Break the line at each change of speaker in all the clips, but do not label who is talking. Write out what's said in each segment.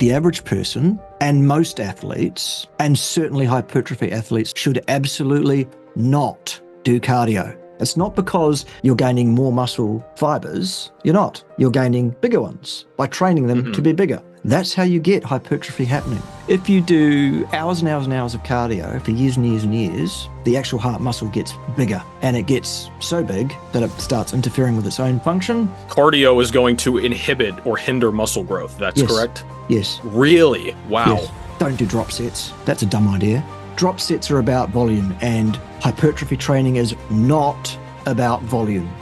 the average person and most athletes, and certainly hypertrophy athletes, should absolutely not do cardio. It's not because you're gaining more muscle fibers. You're not. You're gaining bigger ones by training them to be bigger. That's how you get hypertrophy happening. If you do hours and hours and hours of cardio for years and years and years, the actual heart muscle gets bigger, and it gets so big that it starts interfering with its own function.
Cardio is going to inhibit or hinder muscle growth. That's correct?
Yes.
Really? Wow.
Yes. Don't do drop sets. That's a dumb idea. Drop sets are about volume, and hypertrophy training is not about volume.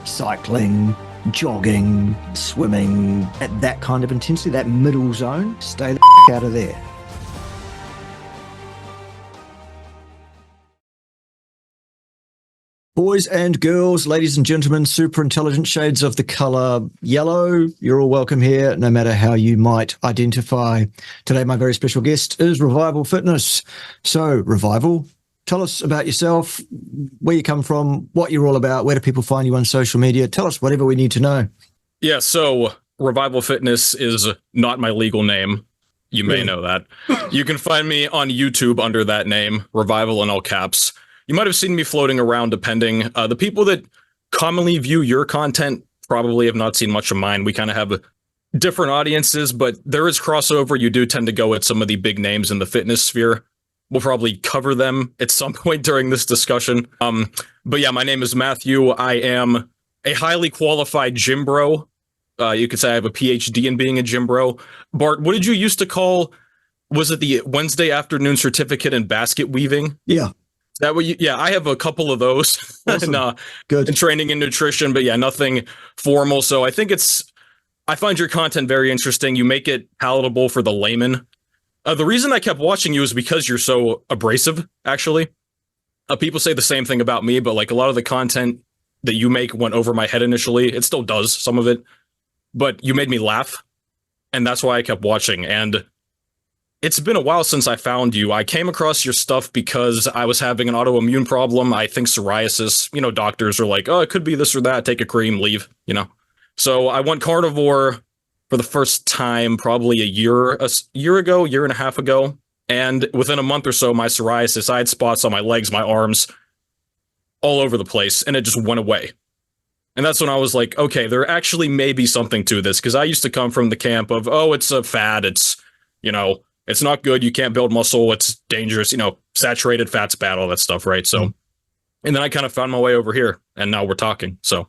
Cycling, jogging, swimming, at that kind of intensity, that middle zone, stay the out of there. Boys and girls, ladies and gentlemen, super intelligent shades of the color yellow, you're all welcome here, no matter how you might identify. Today, my very special guest is Revival Fitness. So, Revival, tell us about yourself, where you come from, what you're all about, where do people find you on social media? Tell us whatever we need to know.
Yeah, so Revival Fitness is not my legal name. You may know that. You can find me on YouTube under that name, Revival in all caps. You might have seen me floating around, depending. The people that commonly view your content probably have not seen much of mine. We kind of have different audiences, but there is crossover. You do tend to go at some of the big names in the fitness sphere. We'll probably cover them at some point during this discussion. But yeah, my name is Matthew. I am a highly qualified gym bro. You could say I have a PhD in being a gym bro. Bart, what did you used to call, was it the Wednesday afternoon certificate in basket weaving?
Yeah.
That way, yeah, I have a couple of those.
Awesome. Good.
In training and nutrition, but yeah, nothing formal. So I think I find your content very interesting. You make it palatable for the layman. The reason I kept watching you is because you're so abrasive, actually. People say the same thing about me, but like a lot of the content that you make went over my head initially. It still does, some of it. But you made me laugh, and that's why I kept watching. And it's been a while since I found you. I came across your stuff because I was having an autoimmune problem. I think psoriasis, doctors are like, oh, it could be this or that. Take a cream, leave, So I went carnivore for the first time, probably a year and a half ago. And within a month or so, my psoriasis, I had spots on my legs, my arms, all over the place, and it just went away. And that's when I was like, okay, there actually may be something to this, because I used to come from the camp of, oh, it's a fad. It's, it's not good. You can't build muscle. It's dangerous. Saturated fat's bad, all that stuff, right? So, and then I kind of found my way over here, and now we're talking. So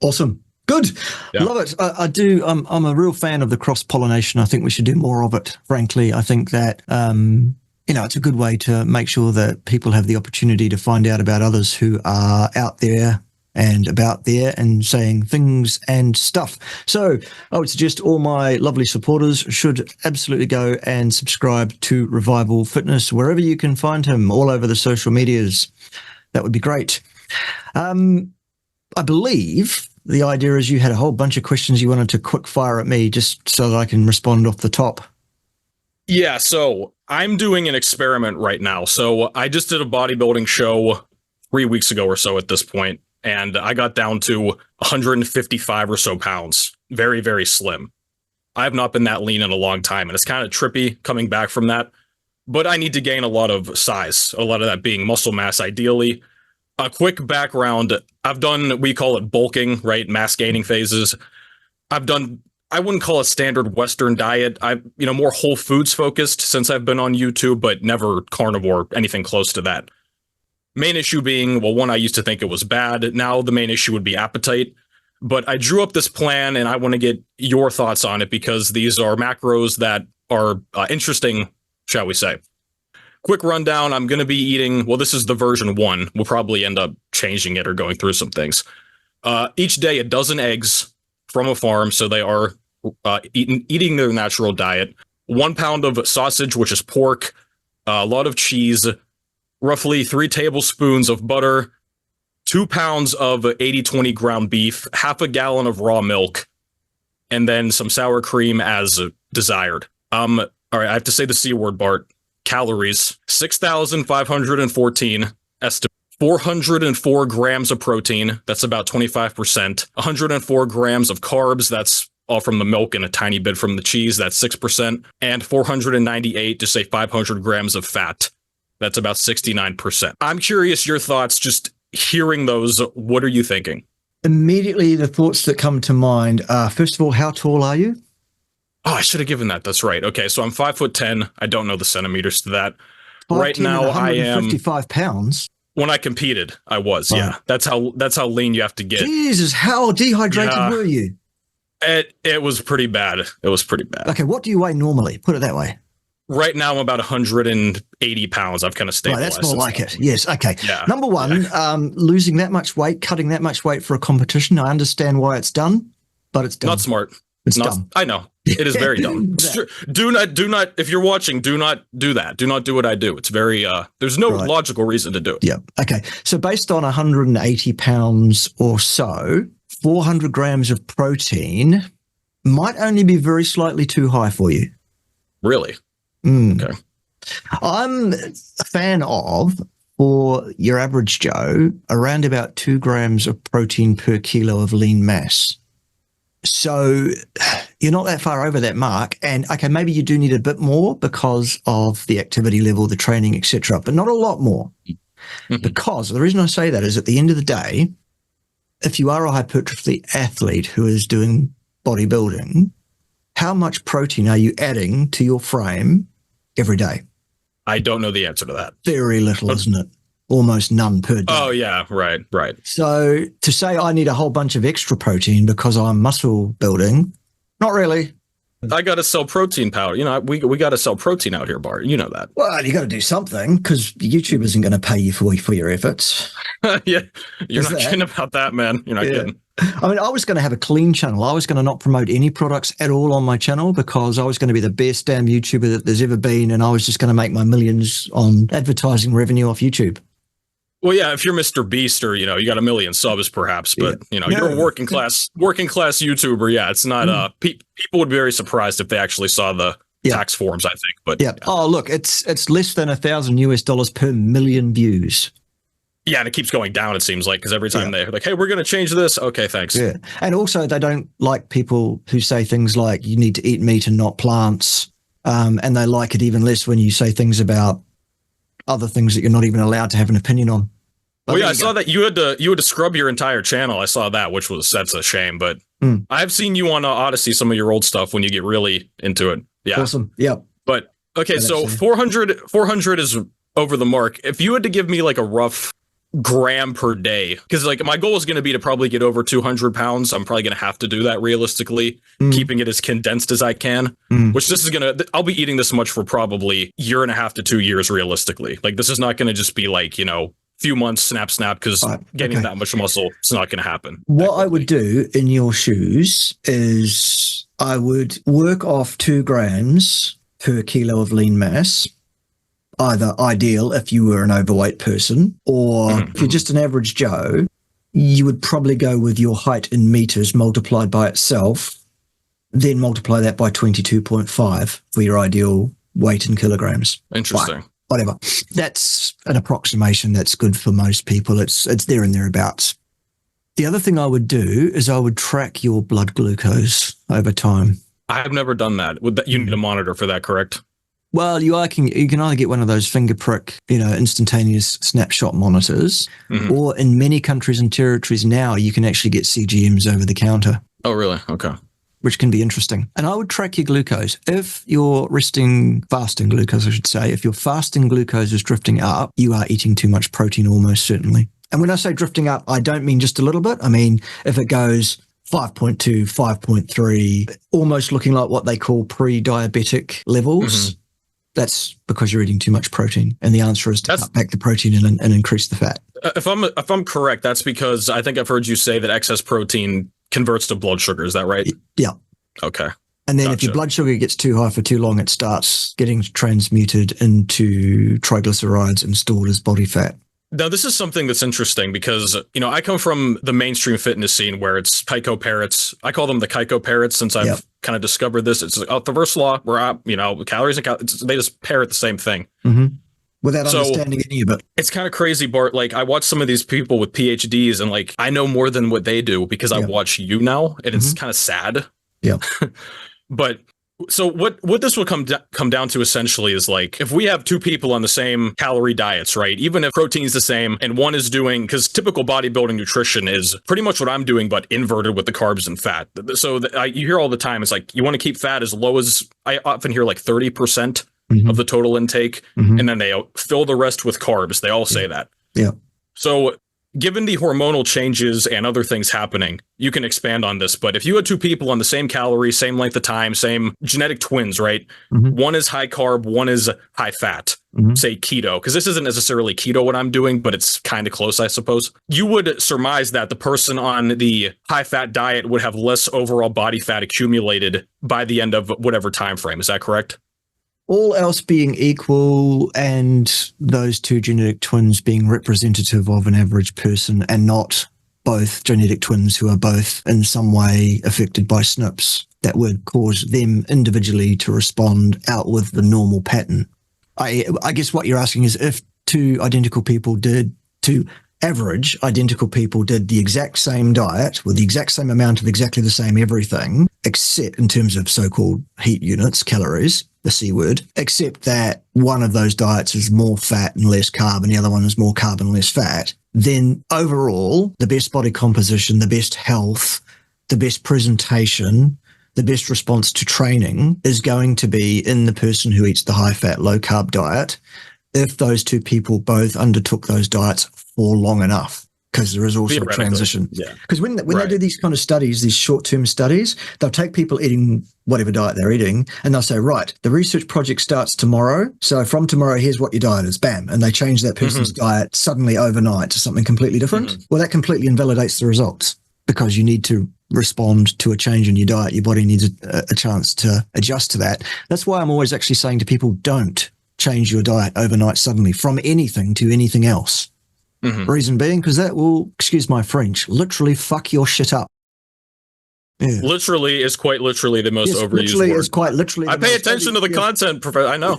awesome. Good.
Yeah.
Love it. I do. I'm a real fan of the cross-pollination. I think we should do more of it, frankly. I think that, it's a good way to make sure that people have the opportunity to find out about others who are out there and about there and saying things and stuff. So I would suggest all my lovely supporters should absolutely go and subscribe to Revival Fitness wherever you can find him, all over the social medias. That would be great. I believe the idea is you had a whole bunch of questions you wanted to quick fire at me just so that I can respond off the top.
Yeah, so I'm doing an experiment right now. So I just did a bodybuilding show 3 weeks ago or so at this point. And I got down to 155 or so pounds. Very, very slim. I have not been that lean in a long time, and it's kind of trippy coming back from that. But I need to gain a lot of size, a lot of that being muscle mass, ideally. A quick background, I've done, we call it bulking, right? Mass gaining phases. I wouldn't call it standard Western diet. I'm, more whole foods focused since I've been on YouTube, but never carnivore, anything close to that. Main issue being, well, one, I used to think it was bad. Now the main issue would be appetite. But I drew up this plan, and I want to get your thoughts on it because these are macros that are interesting, shall we say. Quick rundown, I'm going to be eating, well, this is the version 1. We'll probably end up changing it or going through some things. Each day, a dozen eggs from a farm, so they are eating their natural diet. 1 pound of sausage, which is pork, a lot of cheese, roughly 3 tablespoons of butter, 2 pounds of 80-20 ground beef, half a gallon of raw milk, and then some sour cream as desired. All right, I have to say the C word, Bart. Calories, 6,514 estimate. 404 grams of protein, that's about 25%. 104 grams of carbs, that's all from the milk and a tiny bit from the cheese. That's 6%. And 498 to say 500 grams of fat. That's about 69%. I'm curious your thoughts, just hearing those. What are you thinking?
Immediately, the thoughts that come to mind are, first of all, how tall are you?
Oh, I should have given that. That's right. Okay, so I'm 5'10". I don't know the centimeters to that.
5'10"
Right now,
and
I am
155 pounds.
When I competed, I was. Right. Yeah, that's how lean you have to get.
Jesus, how dehydrated were you?
It was pretty bad. It was pretty bad.
Okay, what do you weigh normally? Put it that way.
Right now, I'm about 180 pounds. I've kind of stabilized.
Right, that's more like it. Yes. Okay.
Yeah.
Number one, losing that much weight, cutting that much weight for a competition. I understand why it's done, but it's dumb.
Not smart.
It's dumb.
I know. It is very dumb. Do not, if you're watching, do not do that. Do not do what I do. It's very, there's no logical reason to do it.
Yeah. Okay. So based on 180 pounds or so, 400 grams of protein might only be very slightly too high for you.
Really?
Okay. I'm a fan of, for your average Joe, around about 2 grams of protein per kilo of lean mass. So you're not that far over that mark. And okay, maybe you do need a bit more because of the activity level, the training, etc., but not a lot more. Because the reason I say that is at the end of the day, if you are a hypertrophy athlete who is doing bodybuilding, how much protein are you adding to your frame every day?
I don't know the answer to that.
Very little, isn't it? Almost none per day.
Oh, yeah. Right.
So to say I need a whole bunch of extra protein because I'm muscle building, not really.
I got to sell protein powder. You know, we got to sell protein out here, Bart. You know that.
Well, you got to do something because YouTube isn't going to pay you for your efforts.
Yeah. You're not kidding about that, man. You're not kidding.
I mean, I was going to have a clean channel. I was going to not promote any products at all on my channel because I was going to be the best damn YouTuber that there's ever been. And I was just going to make my millions on advertising revenue off YouTube.
Well, yeah, if you're Mr. Beast or, you know, you got 1 million subs perhaps, but, you know, you're a working class YouTuber. Yeah, it's not, people would be very surprised if they actually saw the tax forms, I think. But
oh, look, it's less than $1,000 per million views.
Yeah, and it keeps going down, it seems like, because every time they're like, hey, we're going to change this. Okay, thanks.
Yeah. And also, they don't like people who say things like you need to eat meat and not plants. And they like it even less when you say things about other things that you're not even allowed to have an opinion on. But
well, yeah, I saw that you had to scrub your entire channel. I saw that, that's a shame. But I've seen you on Odyssey, some of your old stuff when you get really into it. Yeah.
Awesome. Yeah.
But okay, so 400 is over the mark. If you had to give me like a rough gram per day, because like my goal is going to be to probably get over 200 pounds. I'm probably going to have to do that realistically, keeping it as condensed as I can, which I'll be eating this much for probably 1.5 to 2 years realistically. Like this is not going to just be like, you know, few months, snap, because getting that much muscle, it's not going to happen.
What I would do in your shoes is I would work off 2 grams per kilo of lean mass, either ideal if you were an overweight person, or if you're just an average Joe, you would probably go with your height in meters multiplied by itself, then multiply that by 22.5 for your ideal weight in kilograms.
Interesting.
Whatever. That's an approximation that's good for most people. It's there and thereabouts. The other thing I would do is I would track your blood glucose over time.
I've never done that. You need a monitor for that, correct?
Well, you can either get one of those finger prick, instantaneous snapshot monitors, or in many countries and territories now, you can actually get CGMs over the counter.
Oh, really? Okay.
Which can be interesting. And I would track your glucose. If your fasting glucose, I should say, if your fasting glucose is drifting up, you are eating too much protein almost certainly. And when I say drifting up, I don't mean just a little bit. I mean, if it goes 5.2, 5.3, almost looking like what they call pre-diabetic levels, that's because you're eating too much protein. And the answer is to cut back the protein and increase the fat.
If I'm correct, that's because I think I've heard you say that excess protein converts to blood sugar. Is that right?
Yeah.
Okay.
And then if your blood sugar gets too high for too long, it starts getting transmuted into triglycerides and stored as body fat.
Now, this is something that's interesting because, I come from the mainstream fitness scene where it's Kaiko parrots. I call them the Kaiko parrots since I've kind of discovered this. It's the first law where, calories and they just parrot the same thing.
Without understanding any of it.
It's kind of crazy, Bart. Like, I watch some of these people with PhDs and, like, I know more than what they do because I watch you now, and it's kind of sad.
Yeah.
But so what this would come down to essentially is like, if we have two people on the same calorie diets, right? Even if protein's the same and one is doing, because typical bodybuilding nutrition is pretty much what I'm doing, but inverted with the carbs and fat. So you hear all the time, it's like, you want to keep fat as low as, I often hear like 30% of the total intake, and then they fill the rest with carbs. They all say that.
Yeah.
So given the hormonal changes and other things happening, you can expand on this. But if you had two people on the same calories, same length of time, same genetic twins, right? One is high carb, one is high fat, say keto, because this isn't necessarily keto what I'm doing, but it's kind of close, I suppose. You would surmise that the person on the high fat diet would have less overall body fat accumulated by the end of whatever time frame. Is that correct?
All else being equal, and those two genetic twins being representative of an average person and not both genetic twins who are both in some way affected by SNPs that would cause them individually to respond out with the normal pattern. I guess what you're asking is, if two average identical people did the exact same diet with the exact same amount of exactly the same everything, except in terms of so-called heat units, calories, the C word, except that one of those diets is more fat and less carb and the other one is more carb and less fat, then overall, the best body composition, the best health, the best presentation, the best response to training is going to be in the person who eats the high-fat, low-carb diet, if those two people both undertook those diets for long enough, because there is also a transition. Because when they do these kind of studies, these short-term studies, they'll take people eating whatever diet they're eating, and they'll say, right, the research project starts tomorrow, so from tomorrow, here's what your diet is, bam. And they change that person's diet suddenly overnight to something completely different. Well, that completely invalidates the results, because you need to respond to a change in your diet. Your body needs a chance to adjust to that. That's why I'm always actually saying to people, don't change your diet overnight suddenly from anything to anything else. Reason being, because that will, excuse my French, literally fuck your shit up. Yeah.
Literally is quite literally the most overused
literally
word.
Is quite literally.
I pay attention to the content, Professor. I know.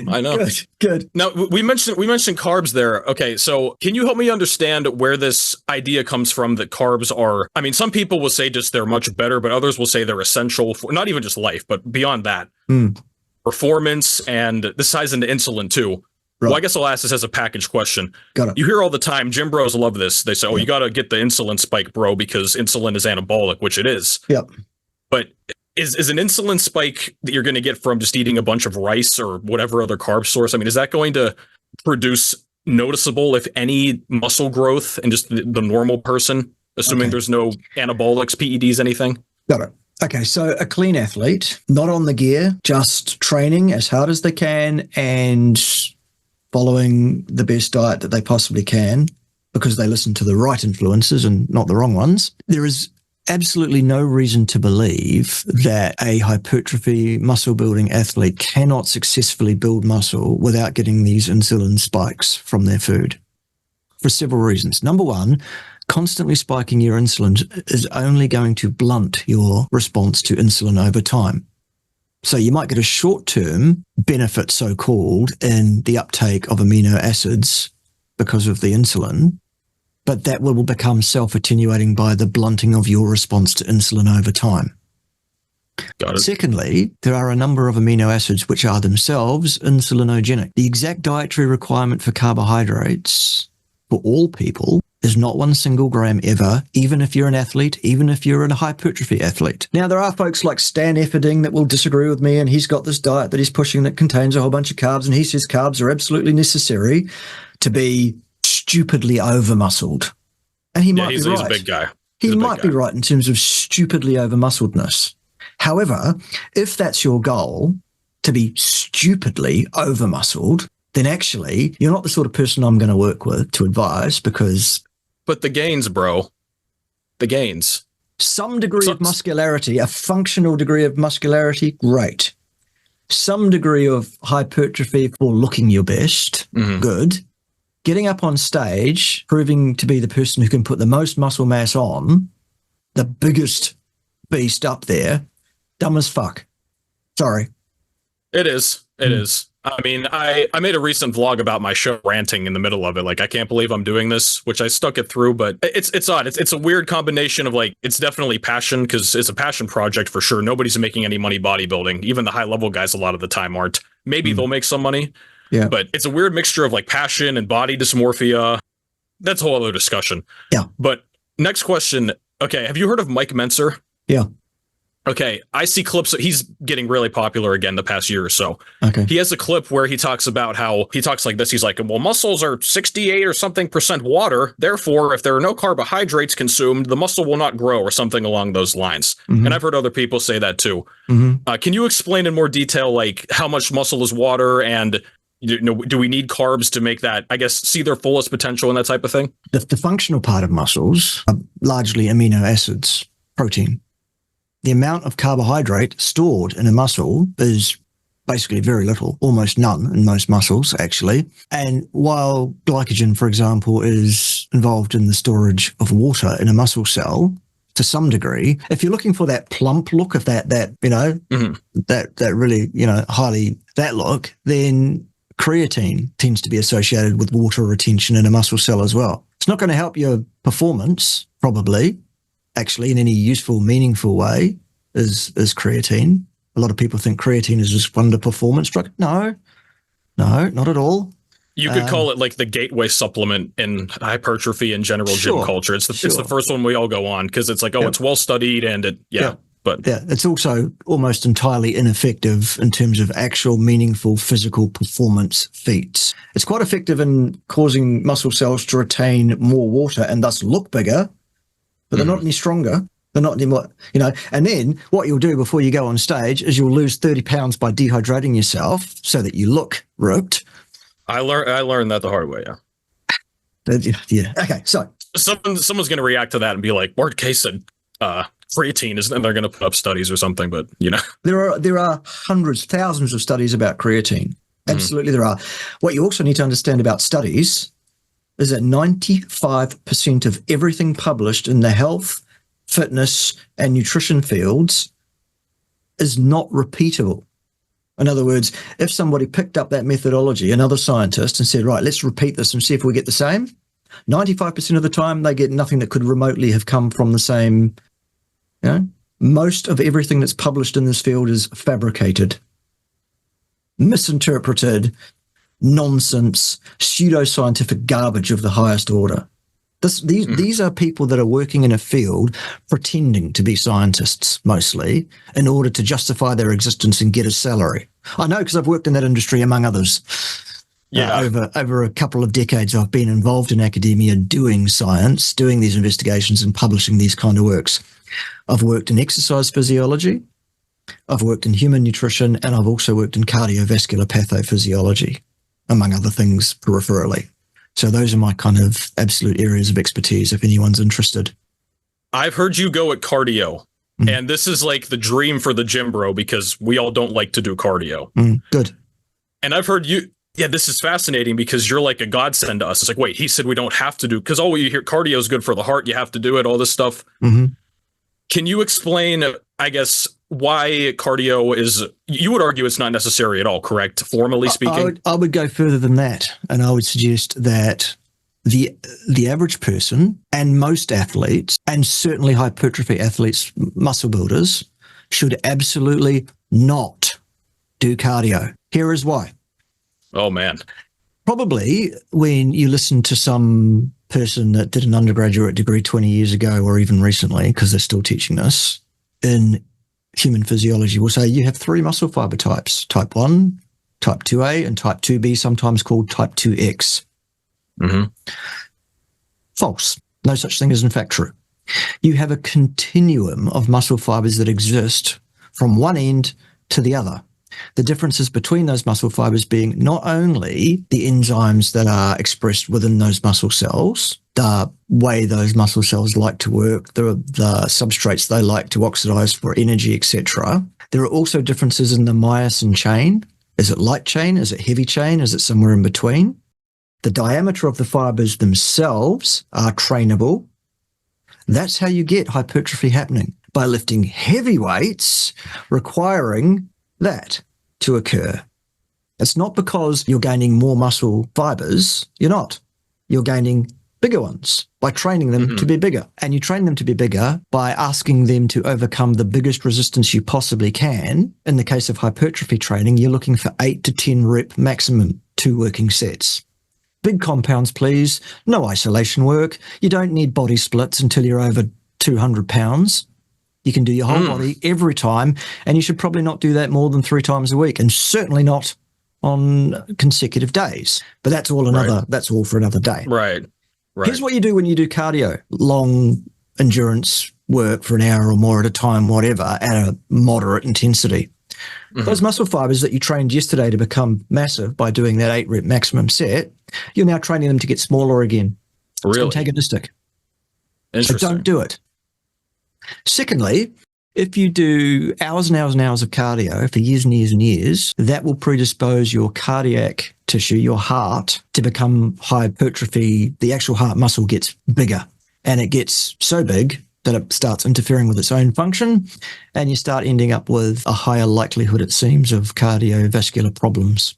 Good.
Now we mentioned carbs there. Okay, so can you help me understand where this idea comes from that carbs are? I mean, some people will say just they're much better, but others will say they're essential for not even just life, but beyond that, performance, and this ties into insulin too. Right. Well, I guess I'll ask this as a package question.
Got it.
You hear all the time, gym bros love this. They say, "Oh, you got to get the insulin spike, bro, because insulin is anabolic," which it is.
Yep.
But is an insulin spike that you're going to get from just eating a bunch of rice or whatever other carb source? I mean, is that going to produce noticeable, if any, muscle growth in just the normal person, assuming there's no anabolics, PEDs, anything?
Got it. Okay, so a clean athlete, not on the gear, just training as hard as they can and following the best diet that they possibly can because they listen to the right influences and not the wrong ones. There is absolutely no reason to believe that a hypertrophy muscle building athlete cannot successfully build muscle without getting these insulin spikes from their food for several reasons. Number one, constantly spiking your insulin is only going to blunt your response to insulin over time. So you might get a short-term benefit, so-called, in the uptake of amino acids because of the insulin, but that will become self-attenuating by the blunting of your response to insulin over time.
Got it.
Secondly, there are a number of amino acids which are themselves insulinogenic. The exact dietary requirement for carbohydrates for all people is not 1 single gram ever, even if you're an athlete, even if you're a hypertrophy athlete. Now, there are folks like Stan Epidemiology that will disagree with me, and he's got this diet that he's pushing that contains a whole bunch of carbs, and he says carbs are absolutely necessary to be stupidly over-muscled. And he might be right.
He's a big guy.
He might be right in terms of stupidly over-muscledness. However, if that's your goal, to be stupidly over-muscled, then actually you're not the sort of person I'm going to work with to advise, because...
But the gains, bro. The gains.
Some degree of muscularity, a functional degree of muscularity, great. Some degree of hypertrophy for looking your best, good. Getting up on stage, proving to be the person who can put the most muscle mass on, the biggest beast up there, dumb as fuck. Sorry.
It is. It is. I mean, I made a recent vlog about my show ranting in the middle of it. Like, I can't believe I'm doing this, which I stuck it through, but it's odd. It's a weird combination of like, it's definitely passion because it's a passion project for sure. Nobody's making any money bodybuilding. Even the high level guys a lot of the time aren't. Maybe they'll make some money.
Yeah.
But it's a weird mixture of like passion and body dysmorphia. That's a whole other discussion.
Yeah.
But next question. Okay. Have you heard of Mike Menser?
Yeah.
Okay, I see clips. He's getting really popular again the past year or so.
Okay.
He has a clip where he talks about how he talks like this. He's like, well, muscles are 68 or something % water. Therefore, if there are no carbohydrates consumed, the muscle will not grow or something along those lines.
Mm-hmm.
And I've heard other people say that too.
Mm-hmm.
Can you explain in more detail, like how much muscle is water and do we need carbs to make that, I guess, see their fullest potential and that type of thing?
The functional part of muscles are largely amino acids, protein. The amount of carbohydrate stored in a muscle is basically very little, almost none in most muscles, actually. And while glycogen, for example, is involved in the storage of water in a muscle cell to some degree, if you're looking for that plump look of that really, highly that look, then creatine tends to be associated with water retention in a muscle cell as well. It's not going to help your performance, probably, actually, in any useful, meaningful way, is creatine. A lot of people think creatine is just one performance drug. No, not at all.
You could call it like the gateway supplement in hypertrophy and general gym culture. It's the first one we all go on because it's like, it's well studied and it's also almost entirely ineffective in terms of actual meaningful physical performance feats. It's quite effective in causing muscle cells to retain more water and thus look bigger, but they're not any stronger. They're not any more, and then what you'll do before you go on stage is you'll lose 30 pounds by dehydrating yourself so that you look ripped. I learned that the hard way. Yeah.
Yeah. Okay. So
someone's going to react to that and be like, Bart K said, creatine is, and they're going to put up studies or something, but
there are hundreds, thousands of studies about creatine. Absolutely. There are. What you also need to understand about studies is that 95% of everything published in the health, fitness, and nutrition fields is not repeatable. In other words, if somebody picked up that methodology, another scientist, and said, right, let's repeat this and see if we get the same, 95% of the time they get nothing that could remotely have come from the same. Most of everything that's published in this field is fabricated, misinterpreted, nonsense, pseudoscientific garbage of the highest order. These are people that are working in a field pretending to be scientists mostly in order to justify their existence and get a salary. I know because I've worked in that industry, among others. Over a couple of decades, I've been involved in academia doing science, doing these investigations and publishing these kind of works. I've worked in exercise physiology, I've worked in human nutrition, and I've also worked in cardiovascular pathophysiology, among other things peripherally. So those are my kind of absolute areas of expertise if anyone's interested.
I've heard you go at cardio, and this is like the dream for the gym bro because we all don't like to do cardio.
Good.
And I've heard you, this is fascinating because you're like a godsend to us. It's like, wait, he said we don't have to do, because all you hear, cardio is good for the heart, you have to do it, all this stuff. Can you explain, I guess, why cardio is, you would argue it's not necessary at all, correct? Formally speaking?
I would go further than that. And I would suggest that the average person and most athletes, and certainly hypertrophy athletes, muscle builders, should absolutely not do cardio. Here is why.
Oh, man.
Probably when you listen to some person that did an undergraduate degree 20 years ago or even recently, because they're still teaching this, in human physiology will say you have 3 muscle fiber types, type 1, type 2A, and type 2B, sometimes called type 2X. False. No such thing is in fact true. You have a continuum of muscle fibers that exist from one end to the other. The differences between those muscle fibers being not only the enzymes that are expressed within those muscle cells, the way those muscle cells like to work, the substrates they like to oxidize for energy, etc. There are also differences in the myosin chain. Is it light chain? Is it heavy chain? Is it somewhere in between? The diameter of the fibers themselves are trainable. That's how you get hypertrophy happening, by lifting heavy weights requiring that to occur. It's not because you're gaining more muscle fibers. You're not. You're gaining bigger ones by training them to be bigger. And you train them to be bigger by asking them to overcome the biggest resistance you possibly can. In the case of hypertrophy training, you're looking for 8 to 10 rep maximum, 2 working sets. Big compounds, please. No isolation work. You don't need body splits until you're over 200 pounds. You can do your whole body every time, and you should probably not do that more than 3 times a week, and certainly not on consecutive days. But that's all that's all for another day.
Right.
Here's what you do when you do cardio, long endurance work for an hour or more at a time, whatever, at a moderate intensity. Those muscle fibers that you trained yesterday to become massive by doing that 8 rep maximum set, you're now training them to get smaller again. It's antagonistic. So don't do it. Secondly, if you do hours and hours and hours of cardio for years and years and years, that will predispose your cardiac tissue, your heart, to become hypertrophy. The actual heart muscle gets bigger, and it gets so big that it starts interfering with its own function, and you start ending up with a higher likelihood, it seems, of cardiovascular problems.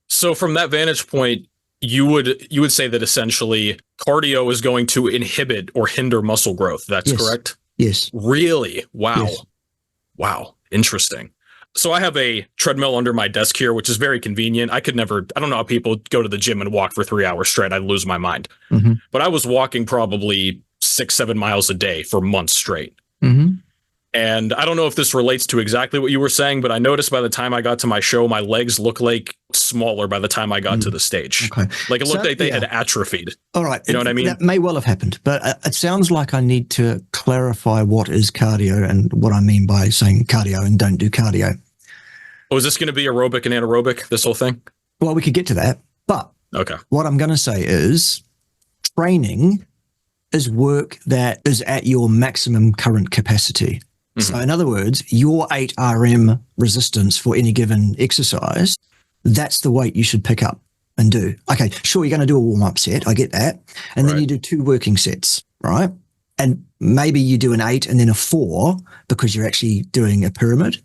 So from that vantage point, you would say that essentially cardio is going to inhibit or hinder muscle growth. That's correct?
Yes.
Really? Wow.
Yes.
Wow. Interesting. So I have a treadmill under my desk here, which is very convenient. I don't know how people go to the gym and walk for 3 hours straight. I'd lose my mind. But I was walking probably 6-7 miles a day for months straight. And I don't know if this relates to exactly what you were saying, but I noticed by the time I got to my show, my legs look like smaller by the time I got to the stage. Like it looked like they had atrophied.
All right.
You know what I mean?
That may well have happened, but it sounds like I need to clarify what is cardio and what I mean by saying cardio and don't do cardio.
Oh, is this going to be aerobic and anaerobic, this whole thing?
Well, we could get to that, but what I'm going to say is training is work that is at your maximum current capacity. So in other words, your 8 RM resistance for any given exercise, that's the weight you should pick up and do. Okay, sure, you're going to do a warm-up set. I get that. And then you do 2 working sets, right? And maybe you do an 8 and then a 4 because you're actually doing a pyramid.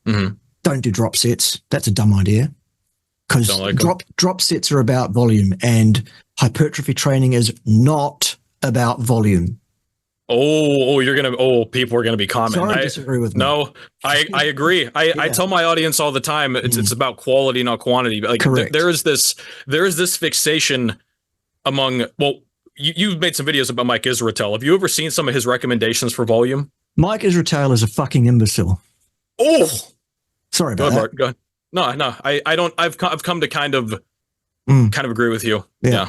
Don't do drop sets. That's a dumb idea because drop sets are about volume, and hypertrophy training is not about volume.
People are gonna be commenting.
Sorry, disagree with me.
No, I agree. I tell my audience all the time it's about quality, not quantity. Like there is this fixation among you've made some videos about Mike Israetel. Have you ever seen some of his recommendations for volume?
Mike Israetel is a fucking imbecile. Sorry about that.
Bart, go ahead. No, I don't. I've come to kind of agree with you. Yeah.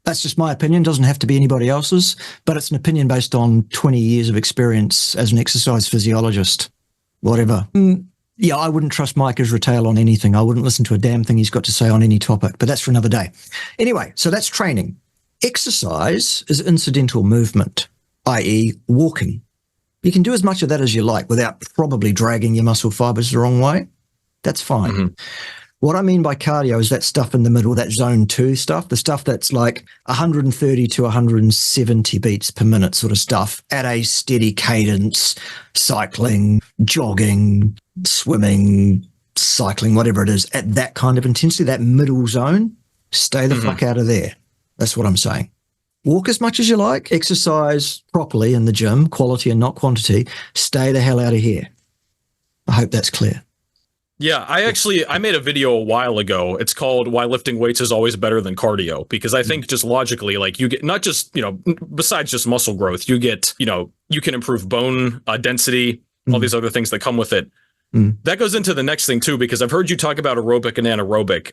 That's just my opinion. Doesn't have to be anybody else's, but it's an opinion based on 20 years of experience as an exercise physiologist, whatever. Yeah, I wouldn't trust Mike Israetel on anything. I wouldn't listen to a damn thing he's got to say on any topic, but that's for another day. Anyway, so that's training. Exercise is incidental movement, i.e. walking. You can do as much of that as you like without probably dragging your muscle fibers the wrong way. That's fine. What I mean by cardio is that stuff in the middle, that zone 2 stuff, the stuff that's like 130 to 170 beats per minute sort of stuff at a steady cadence, cycling, jogging, swimming, cycling, whatever it is, at that kind of intensity, that middle zone, stay the fuck out of there. That's what I'm saying. Walk as much as you like, exercise properly in the gym, quality and not quantity, stay the hell out of here. I hope that's clear.
Yeah, I made a video a while ago. It's called Why Lifting Weights is Always Better Than Cardio, because I think just logically, like you get not just, besides just muscle growth, you get, you can improve bone density, all these other things that come with it. That goes into the next thing too, because I've heard you talk about aerobic and anaerobic.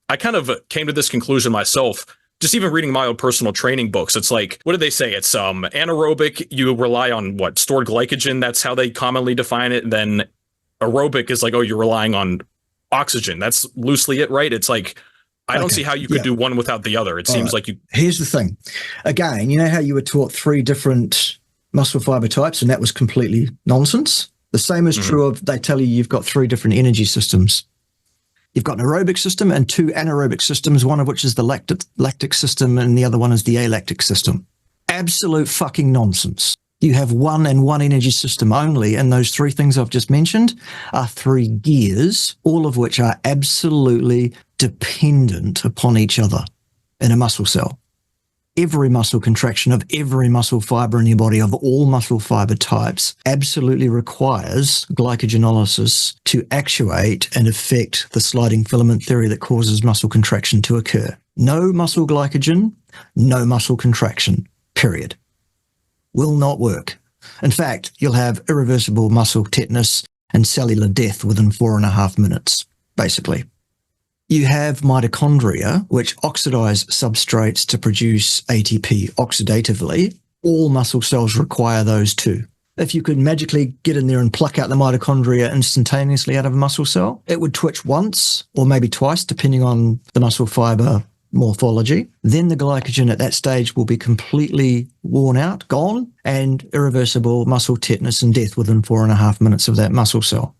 I kind of came to this conclusion myself, just even reading my own personal training books. It's like, what do they say? It's anaerobic, you rely on stored glycogen. That's how they commonly define it. And then aerobic is like, you're relying on oxygen. That's loosely it, right? It's like, I don't see how you could do one without the other. It seems like you...
Here's the thing. Again, you know how you were taught 3 different muscle fiber types and that was completely nonsense? The same is true of, they tell you you've got 3 different energy systems. You've got an aerobic system and 2 anaerobic systems, one of which is the lactic system and the other one is the alactic system. Absolute fucking nonsense. You have one and one energy system only, and those three things I've just mentioned are three gears, all of which are absolutely dependent upon each other in a muscle cell. Every muscle contraction of every muscle fiber in your body, of all muscle fiber types, absolutely requires glycogenolysis to actuate and affect the sliding filament theory that causes muscle contraction to occur. No muscle glycogen, no muscle contraction, period. Will not work. In fact, you'll have irreversible muscle tetanus and cellular death within 4.5 minutes, basically. You have mitochondria, which oxidize substrates to produce ATP oxidatively. All muscle cells require those too. If you could magically get in there and pluck out the mitochondria instantaneously out of a muscle cell, it would twitch once or maybe twice, depending on the muscle fiber morphology. Then the glycogen at that stage will be completely worn out, gone, and irreversible muscle tetanus and death within 4.5 minutes of that muscle cell.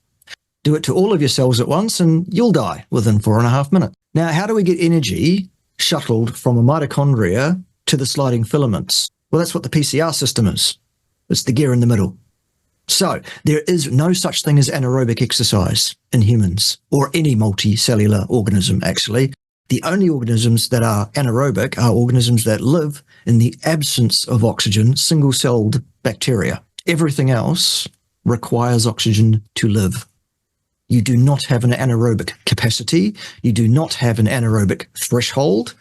Do it to all of your cells at once and you'll die within 4.5 minutes. Now, how do we get energy shuttled from a mitochondria to the sliding filaments? Well, that's what the PCR system is. It's the gear in the middle. So there is no such thing as anaerobic exercise in humans or any multicellular organism, actually. The only organisms that are anaerobic are organisms that live in the absence of oxygen, single-celled bacteria. Everything else requires oxygen to live. You do not have an anaerobic capacity. You do not have an anaerobic threshold.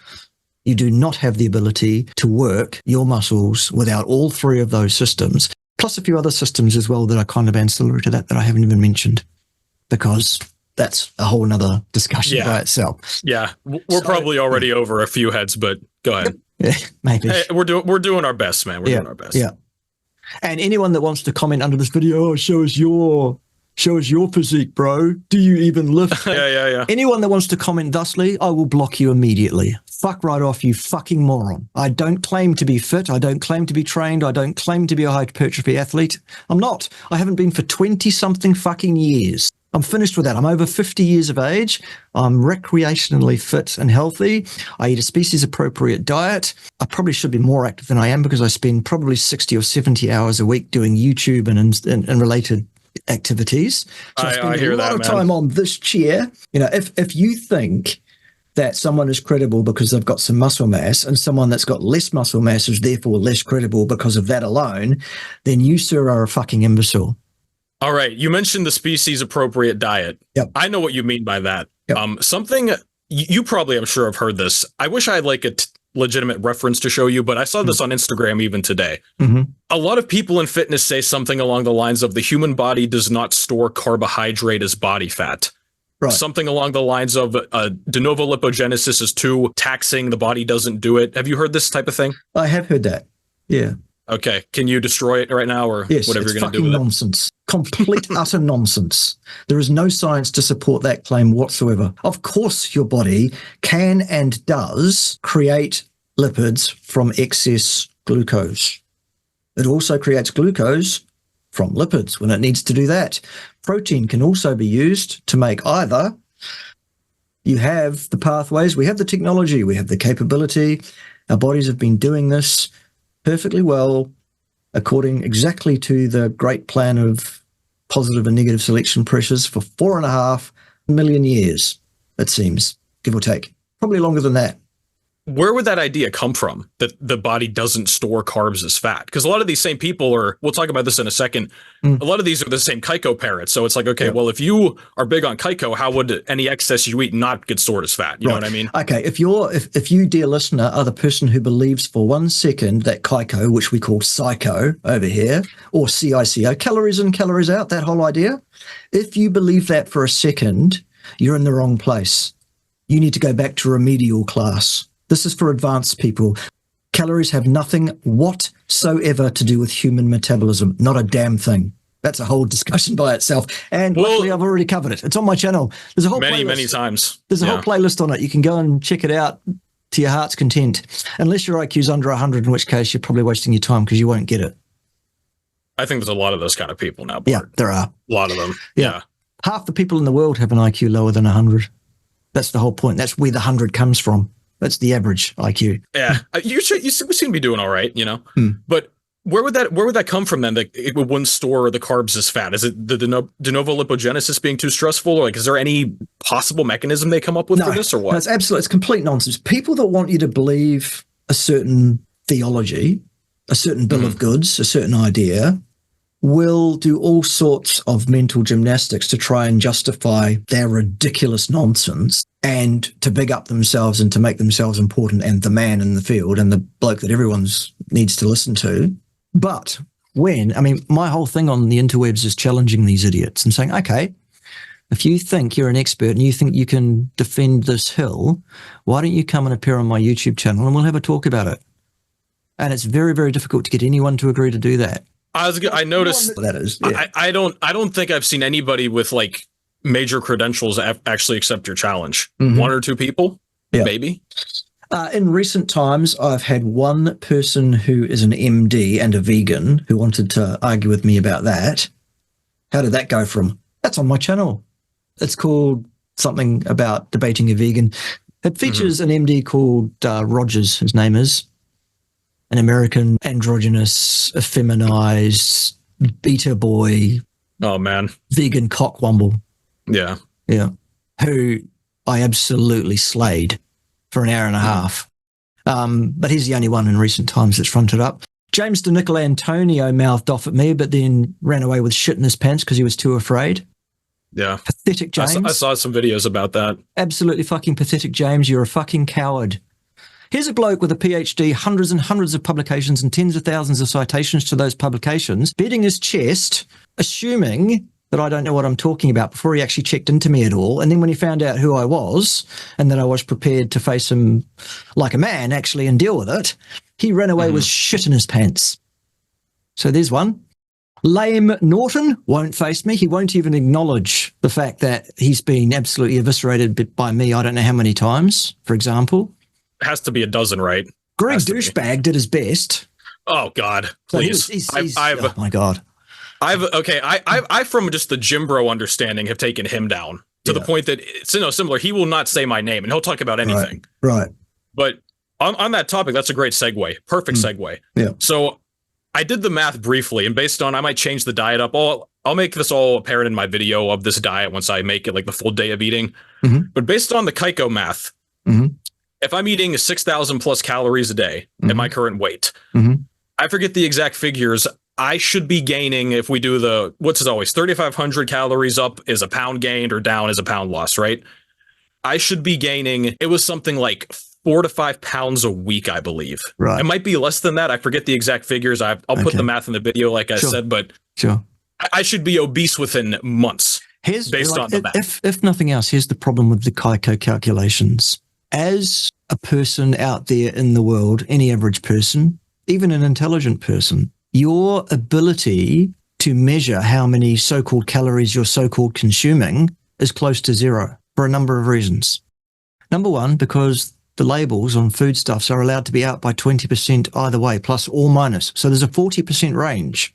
You do not have the ability to work your muscles without all three of those systems, plus a few other systems as well that are kind of ancillary to that I haven't even mentioned, because that's a whole nother discussion by itself.
Yeah, we're probably already over a few heads, but go ahead.
Yeah, maybe.
Hey, we're doing our best, man. We're doing our best.
Yeah. And anyone that wants to comment under this video, show us your physique, bro. Do you even lift?
Yeah.
Anyone that wants to comment thusly, I will block you immediately. Fuck right off, you fucking moron. I don't claim to be fit. I don't claim to be trained. I don't claim to be a hypertrophy athlete. I'm not. I haven't been for 20-something fucking years. I'm finished with that. I'm over 50 years of age. I'm recreationally fit and healthy. I eat a species-appropriate diet. I probably should be more active than I am because I spend probably 60 or 70 hours a week doing YouTube and related activities. So I spend a lot of time on this chair. You know, if you think that someone is credible because they've got some muscle mass and someone that's got less muscle mass is therefore less credible because of that alone, then you, sir, are a fucking imbecile.
All right. You mentioned the species appropriate diet.
Yep.
I know what you mean by that.
Yep.
Something you probably, I'm sure, have heard this. I wish I had like a legitimate reference to show you, but I saw this on Instagram even today.
Mm-hmm.
A lot of people in fitness say something along the lines of the human body does not store carbohydrate as body fat.
Right.
Something along the lines of Denova lipogenesis is too taxing. The body doesn't do it. Have you heard this type of thing?
I have heard that. Yeah.
Okay. Can you destroy it right now or
yes,
whatever you're going to do
with
nonsense.
It? Complete, utter nonsense. There is no science to support that claim whatsoever. Of course, your body can and does create lipids from excess glucose. It also creates glucose from lipids when it needs to do that. Protein can also be used to make either. You have the pathways, we have the technology, we have the capability. Our bodies have been doing this perfectly well, according exactly to the great plan of positive and negative selection pressures for 4.5 million years, it seems, give or take. Probably longer than that.
Where would that idea come from, that the body doesn't store carbs as fat? Because a lot of these same people are, we'll talk about this in a second, a lot of these are the same Kaiko parrots. So it's like, okay, well, if you are big on Kaiko, how would any excess you eat not get stored as fat? You know what I mean?
Okay, if you, dear listener, are the person who believes for 1 second that Kaiko, which we call psycho over here, or CICO, calories in, calories out, that whole idea, if you believe that for a second, you're in the wrong place. You need to go back to remedial class. This is for advanced people. Calories have nothing whatsoever to do with human metabolism. Not a damn thing. That's a whole discussion by itself. And luckily, I've already covered it. It's on my channel. There's a whole
many times.
There's a whole playlist on it. You can go and check it out to your heart's content. Unless your IQ's under 100, in which case you're probably wasting your time because you won't get it.
I think there's a lot of those kind of people now. Bart.
Yeah, there are.
A lot of them.
Yeah. Half the people in the world have an IQ lower than 100. That's the whole point. That's where the 100 comes from. That's the average IQ.
Yeah. We seem to be doing all right, you know? But where would that come from then? That it wouldn't store the carbs as fat? Is it the de novo lipogenesis being too stressful? Or like, is there any possible mechanism they come up with for this, or what?
No, it's complete nonsense. People that want you to believe a certain theology, a certain bill of goods, a certain idea, will do all sorts of mental gymnastics to try and justify their ridiculous nonsense and to big up themselves and to make themselves important and the man in the field and the bloke that everyone needs to listen to. But my whole thing on the interwebs is challenging these idiots and saying, okay, if you think you're an expert and you think you can defend this hill, why don't you come and appear on my YouTube channel and we'll have a talk about it? And it's very, very difficult to get anyone to agree to do that.
I noticed
that is. Yeah.
I don't think I've seen anybody with like major credentials actually accept your challenge. One or two people, maybe.
In recent times, I've had one person who is an MD and a vegan who wanted to argue with me about that. How did that go from? That's on my channel. It's called something about debating a vegan. It features an MD called Rogers, his name is. An American androgynous, effeminized, beta boy.
Oh, man.
Vegan cockwomble.
Yeah.
Yeah. Who I absolutely slayed for an hour and a half. But he's the only one in recent times that's fronted up. James DeNicolantonio mouthed off at me, but then ran away with shit in his pants because he was too afraid.
Yeah.
Pathetic, James.
I saw some videos about that.
Absolutely fucking pathetic, James. You're a fucking coward. Here's a bloke with a PhD, hundreds and hundreds of publications and tens of thousands of citations to those publications, beating his chest, assuming that I don't know what I'm talking about before he actually checked into me at all. And then when he found out who I was and that I was prepared to face him like a man actually and deal with it, he ran away with shit in his pants. So there's one. Lame Norton won't face me. He won't even acknowledge the fact that he's been absolutely eviscerated by me I don't know how many times, for example.
Has to be a dozen, right?
Greg Douchebag did his best.
Oh God, please!
Oh my God.
I from just the Jim Bro understanding have taken him down to the point that it's similar. He will not say my name and he'll talk about anything.
Right.
But on that topic, that's a great segue. Perfect segue.
Yeah.
So I did the math briefly, and based on I might change the diet up. I'll make this all apparent in my video of this diet once I make it like the full day of eating. But based on the Kaiko math. If I'm eating 6,000 plus calories a day at my current weight, I forget the exact figures. I should be gaining, if we do the, what's it always, 3,500 calories up is a pound gained or down is a pound lost, right? I should be gaining, it was something like 4 to 5 pounds a week, I believe.
Right.
It might be less than that. I forget the exact figures. I'll put the math in the video, like I said, but I should be obese within months based on the math.
If nothing else, here's the problem with the Kaiko calculations. As a person out there in the world, any average person, even an intelligent person, your ability to measure how many so-called calories you're so-called consuming is close to zero for a number of reasons. Number one, because the labels on foodstuffs are allowed to be out by 20% either way, plus or minus. So there's a 40% range.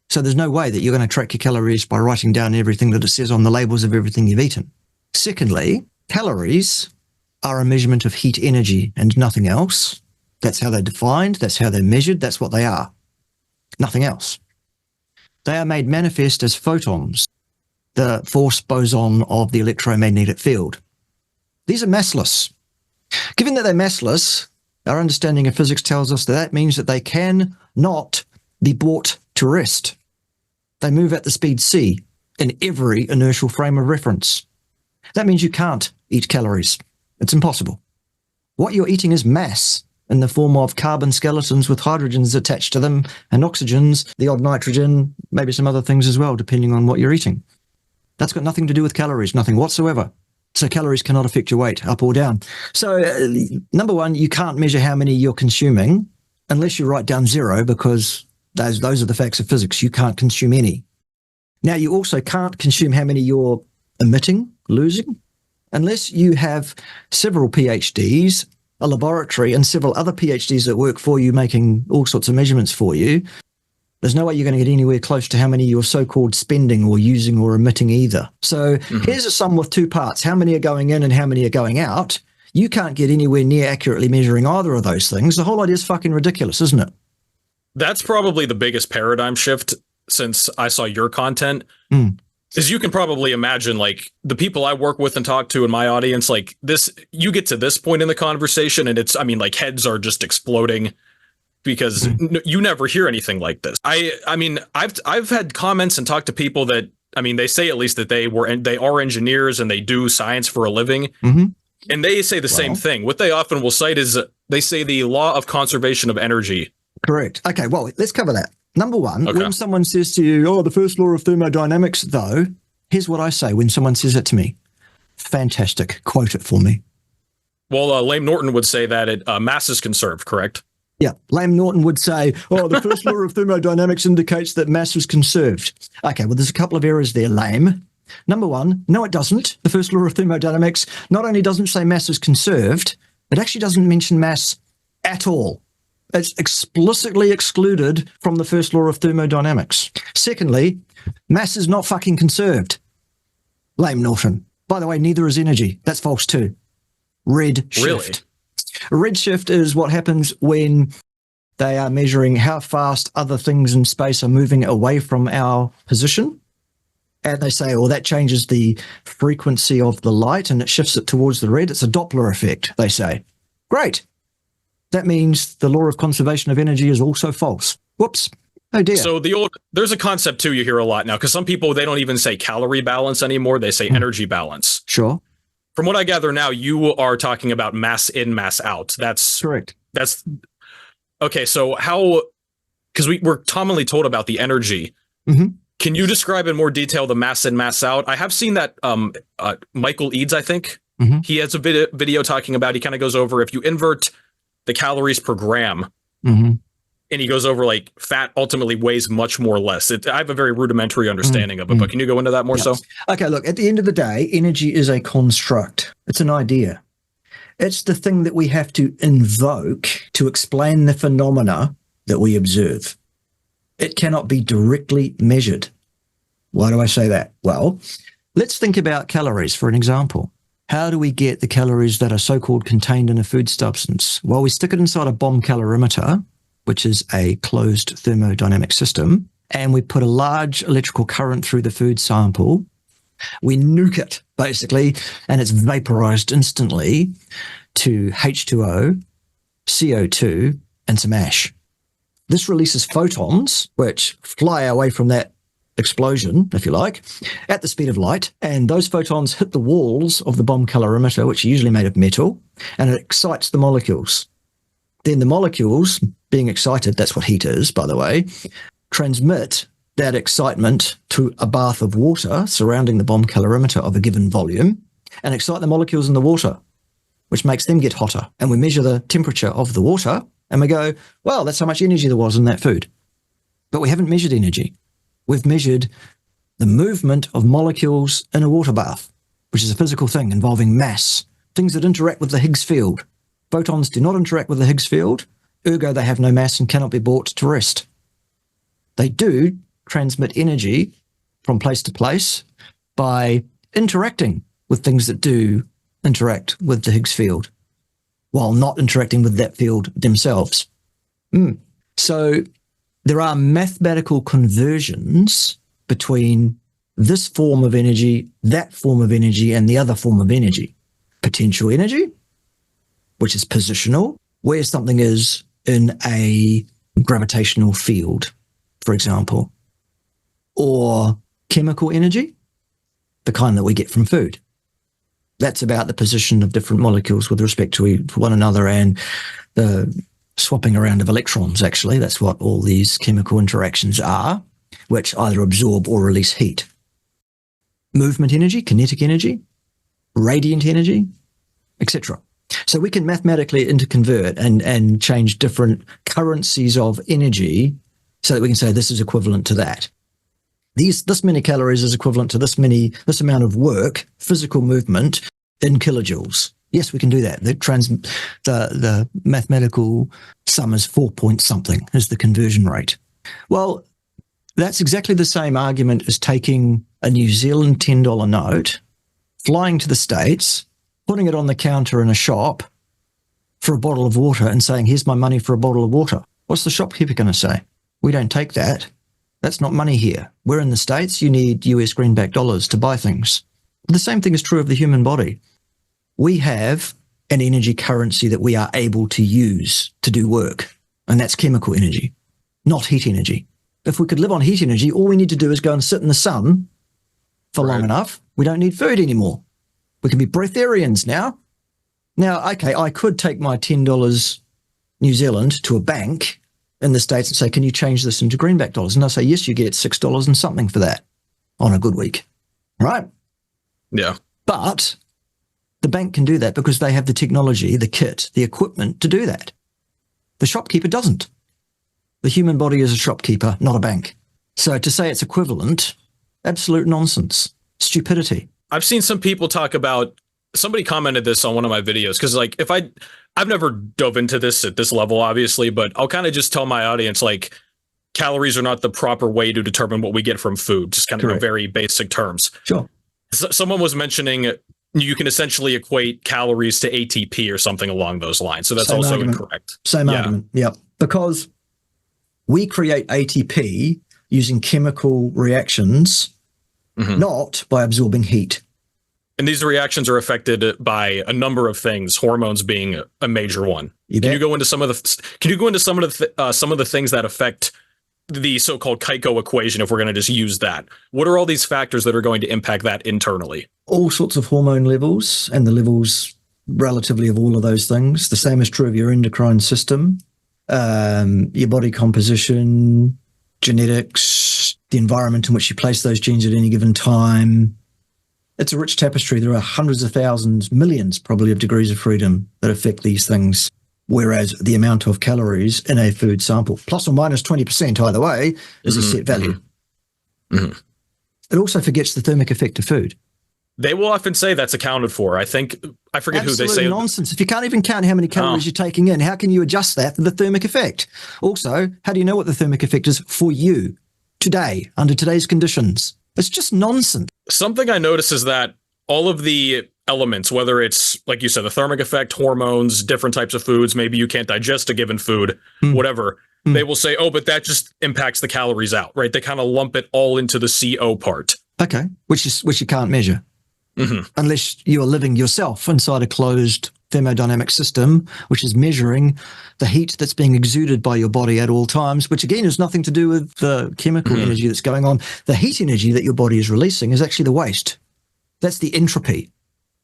So there's no way that you're going to track your calories by writing down everything that it says on the labels of everything you've eaten. Secondly, calories are a measurement of heat energy and nothing else. That's how they're defined. That's how they're measured. That's what they are. Nothing else. They are made manifest as photons, the force boson of the electromagnetic field. These are massless. Given that they're massless, our understanding of physics tells us that means that they can not be brought to rest. They move at the speed c in every inertial frame of reference. That means you can't eat calories. It's impossible. What you're eating is mass in the form of carbon skeletons with hydrogens attached to them and oxygens, the odd nitrogen, maybe some other things as well, depending on what you're eating. That's got nothing to do with calories, nothing whatsoever. So calories cannot affect your weight up or down. So number one, you can't measure how many you're consuming unless you write down zero, because those are the facts of physics. You can't consume any. Now, you also can't consume how many you're emitting, losing, unless you have several PhDs, a laboratory, and several other PhDs that work for you, making all sorts of measurements for you. There's no way you're going to get anywhere close to how many you're so-called spending or using or emitting either. So here's a sum with two parts. How many are going in and how many are going out? You can't get anywhere near accurately measuring either of those things. The whole idea is fucking ridiculous, isn't it?
That's probably the biggest paradigm shift since I saw your content. Is you can probably imagine, like, the people I work with and talk to in my audience, like this, you get to this point in the conversation and it's, I mean, like, heads are just exploding because you never hear anything like this. I mean, I've had comments and talked to people that, I mean, they say at least that they are engineers and they do science for a living. And they say the same thing. What they often will cite is they say the law of conservation of energy.
Correct. Okay, well, let's cover that. Number one, when someone says to you, oh, the first law of thermodynamics, though, here's what I say when someone says it to me. Fantastic. Quote it for me.
Well, Lame Norton would say that mass is conserved, correct?
Yeah. Lame Norton would say, oh, the first law of thermodynamics indicates that mass is conserved. Okay, well, there's a couple of errors there, Lame. Number one, no, it doesn't. The first law of thermodynamics not only doesn't say mass is conserved, it actually doesn't mention mass at all. It's explicitly excluded from the first law of thermodynamics. Secondly, mass is not fucking conserved. Lame Norton. By the way, neither is energy. That's false too. Redshift. Really? Redshift is what happens when they are measuring how fast other things in space are moving away from our position. And they say, oh, that changes the frequency of the light and it shifts it towards the red. It's a Doppler effect, they say. Great. That means the law of conservation of energy is also false. Whoops. Oh dear.
So there's a concept too you hear a lot now, because some people, they don't even say calorie balance anymore. They say energy balance.
Sure.
From what I gather now, you are talking about mass in, mass out. That's
correct.
That's okay. So how, because we're commonly told about the energy. Can you describe in more detail the mass in, mass out? I have seen that Michael Eads, I think, he has a video talking about, he kind of goes over if you invert the calories per gram, and he goes over like fat ultimately weighs much more less. I have a very rudimentary understanding of it, but can you go into that more so?
Okay, look, at the end of the day, energy is a construct. It's an idea. It's the thing that we have to invoke to explain the phenomena that we observe. It cannot be directly measured. Why do I say that? Well, let's think about calories for an example. How do we get the calories that are so-called contained in a food substance? Well, we stick it inside a bomb calorimeter, which is a closed thermodynamic system, and we put a large electrical current through the food sample. We nuke it, basically, and it's vaporized instantly to H2O, CO2, and some ash. This releases photons, which fly away from that explosion, if you like, at the speed of light, and those photons hit the walls of the bomb calorimeter, which are usually made of metal, and it excites the molecules. Then the molecules, being excited, that's what heat is, by the way, transmit that excitement to a bath of water surrounding the bomb calorimeter of a given volume, and excite the molecules in the water, which makes them get hotter. And we measure the temperature of the water, and we go, well, that's how much energy there was in that food. But we haven't measured energy. We've measured the movement of molecules in a water bath, which is a physical thing involving mass, things that interact with the Higgs field. Photons do not interact with the Higgs field, ergo they have no mass and cannot be brought to rest. They do transmit energy from place to place by interacting with things that do interact with the Higgs field, while not interacting with that field themselves. So there are mathematical conversions between this form of energy, that form of energy, and the other form of energy. Potential energy, which is positional, where something is in a gravitational field, for example, or chemical energy, the kind that we get from food. That's about the position of different molecules with respect to one another and the swapping around of electrons, actually. That's what all these chemical interactions are, which either absorb or release heat. Movement energy, kinetic energy, radiant energy, etc. So we can mathematically interconvert and change different currencies of energy so that we can say this is equivalent to that. This many calories is equivalent to this amount of work, physical movement in kilojoules. Yes, we can do that. The mathematical sum is 4 point something is the conversion rate. Well, that's exactly the same argument as taking a New Zealand $10 note, flying to the States, putting it on the counter in a shop for a bottle of water and saying, here's my money for a bottle of water. What's the shopkeeper going to say? We don't take that. That's not money here. We're in the States. You need US greenback dollars to buy things. The same thing is true of the human body. We have an energy currency that we are able to use to do work, and that's chemical energy, not heat energy. If we could live on heat energy, all we need to do is go and sit in the sun for long enough. We don't need food anymore. We can be breatharians now. Now, okay, I could take my $10 New Zealand to a bank in the States and say, can you change this into greenback dollars? And they'll say, yes, you get $6 and something for that on a good week. Right?
Yeah.
But the bank can do that because they have the technology, the kit, the equipment to do that. The shopkeeper doesn't. The human body is a shopkeeper, not a bank. So to say it's equivalent, absolute nonsense, stupidity.
I've seen some people talk about, somebody commented this on one of my videos, because like I've never dove into this at this level, obviously, but I'll kind of just tell my audience, like, calories are not the proper way to determine what we get from food, just kind of in very basic terms.
Sure.
Someone was mentioning you can essentially equate calories to ATP or something along those lines. So that's
Same
also
argument.
incorrect.
Same argument. Yeah. Because we create ATP using chemical reactions, not by absorbing heat.
And these reactions are affected by a number of things, hormones being a major one. Can you go into some of the things that affect the so-called Keiko equation, if we're going to just use that? What are all these factors that are going to impact that internally?
All sorts of hormone levels and the levels relatively of all of those things. The same is true of your endocrine system, your body composition, genetics, the environment in which you place those genes at any given time. It's a rich tapestry. There are hundreds of thousands, millions probably of degrees of freedom that affect these things. Whereas the amount of calories in a food sample, plus or minus 20% either way, is a set value. It also forgets the thermic effect of food.
They will often say that's accounted for. I forget who they say.
Nonsense. If you can't even count how many calories you're taking in, how can you adjust that for the thermic effect? Also, how do you know what the thermic effect is for you today, under today's conditions? It's just nonsense.
Something I notice is that all of the elements, whether it's, like you said, the thermic effect, hormones, different types of foods, maybe you can't digest a given food, whatever, they will say, oh, but that just impacts the calories out, right? They kind of lump it all into the CO part.
Okay, which you can't measure. Unless you are living yourself inside a closed thermodynamic system, which is measuring the heat that's being exuded by your body at all times, which again has nothing to do with the chemical energy that's going on. The heat energy that your body is releasing is actually the waste. That's the entropy,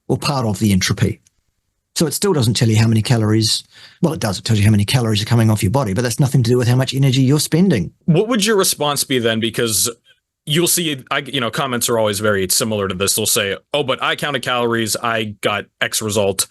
or part of the entropy. So it still doesn't tell you how many calories. Well, it does. It tells you how many calories are coming off your body, but that's nothing to do with how much energy you're spending.
What would your response be then? Because you'll see, comments are always very similar to this. They'll say, oh, but I counted calories, I got X result.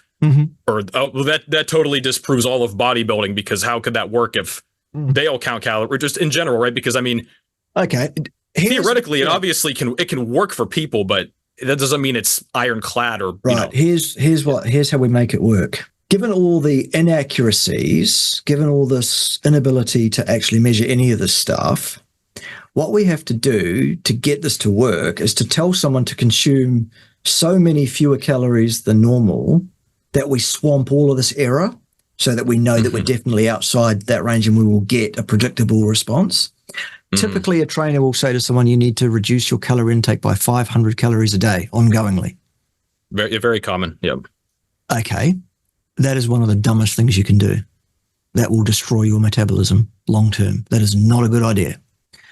Or, oh, well, that totally disproves all of bodybuilding, because how could that work if they all count calories, just in general, right? Because I mean,
okay,
theoretically, it obviously can work for people, but that doesn't mean it's ironclad or,
right. Here's how we make it work. Given all the inaccuracies, given all this inability to actually measure any of this stuff, what we have to do to get this to work is to tell someone to consume so many fewer calories than normal that we swamp all of this error so that we know that we're definitely outside that range and we will get a predictable response. Typically, a trainer will say to someone, you need to reduce your calorie intake by 500 calories a day ongoingly.
Very, very common. Yep. Okay.
That is one of the dumbest things you can do. That will destroy your metabolism long term. That is not a good idea.